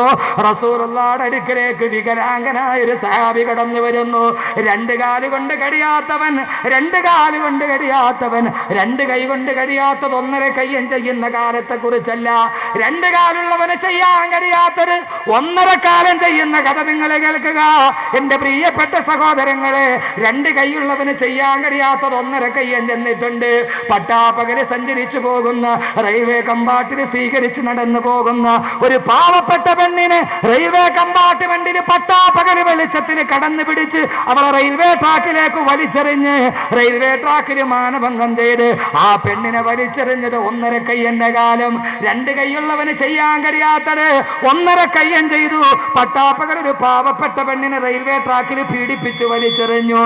റസൂലുള്ളാഹിയുടെ അടുക്കലേക്ക് വികലാംഗനായ ഒരു സഹാബി കടന്നു വരുന്നു. രണ്ട് കാലുകൊണ്ട് കഴിയാത്തവൻ, രണ്ട് കാലുകൊണ്ട് കഴിയാത്തവൻ, രണ്ട് കൈ കൊണ്ട് കഴിയാത്തത് ഒന്നര കയ്യൻ ചെയ്യുന്ന കാലത്തെ കുറിച്ചല്ല. രണ്ട് കാലുള്ളവന് ചെയ്യാൻ കഴിയാത്തത് ഒന്നര കാലം ചെയ്യുന്ന കഥ നിങ്ങൾ കേൾക്കുക എന്റെ പ്രിയപ്പെട്ട സഹോദരങ്ങളെ. രണ്ട് കൈയുള്ളവന് ചെയ്യാൻ കഴിയാത്തത് ഒന്നര കയ്യൻ ചെന്നിട്ടുണ്ട്. പട്ടാപ്പകല് സഞ്ചരിച്ചു പോകുന്ന റെയിൽവേ കമ്പാർട്ടിൽ സ്വീകരിച്ച് നടന്നു പോകുന്ന ഒരു പാവപ്പെട്ട പെണ്ണിന് റെയിൽവേ കമ്പാർട്ട്മെന്റിൽ പട്ടാപ്പകല് വെളിച്ചത്തിന് കടന്നു പിടിച്ച് അവളെ റെയിൽവേ ട്രാക്കിലേക്ക് വലിച്ചെറിഞ്ഞ് റെയിൽവേ ട്രാക്കിൽ മാനഭംഗം ചെയ്ത് ആ പെണ്ണിനെ വലിച്ചെറിഞ്ഞത് ഒന്നര കയ്യന്റെ കാലം. രണ്ട് കൈയുള്ളവന് ചെയ്യാൻ കഴിയാത്തത് ഒന്നര കയ്യൻ ചെയ്തു. പട്ടാപ്പകൽ ഒരു പാവപ്പെട്ട പെണ്ണിനെ റെയിൽവേ ട്രാക്കിൽ പീഡിപ്പിച്ച് വലിച്ചെറിഞ്ഞു.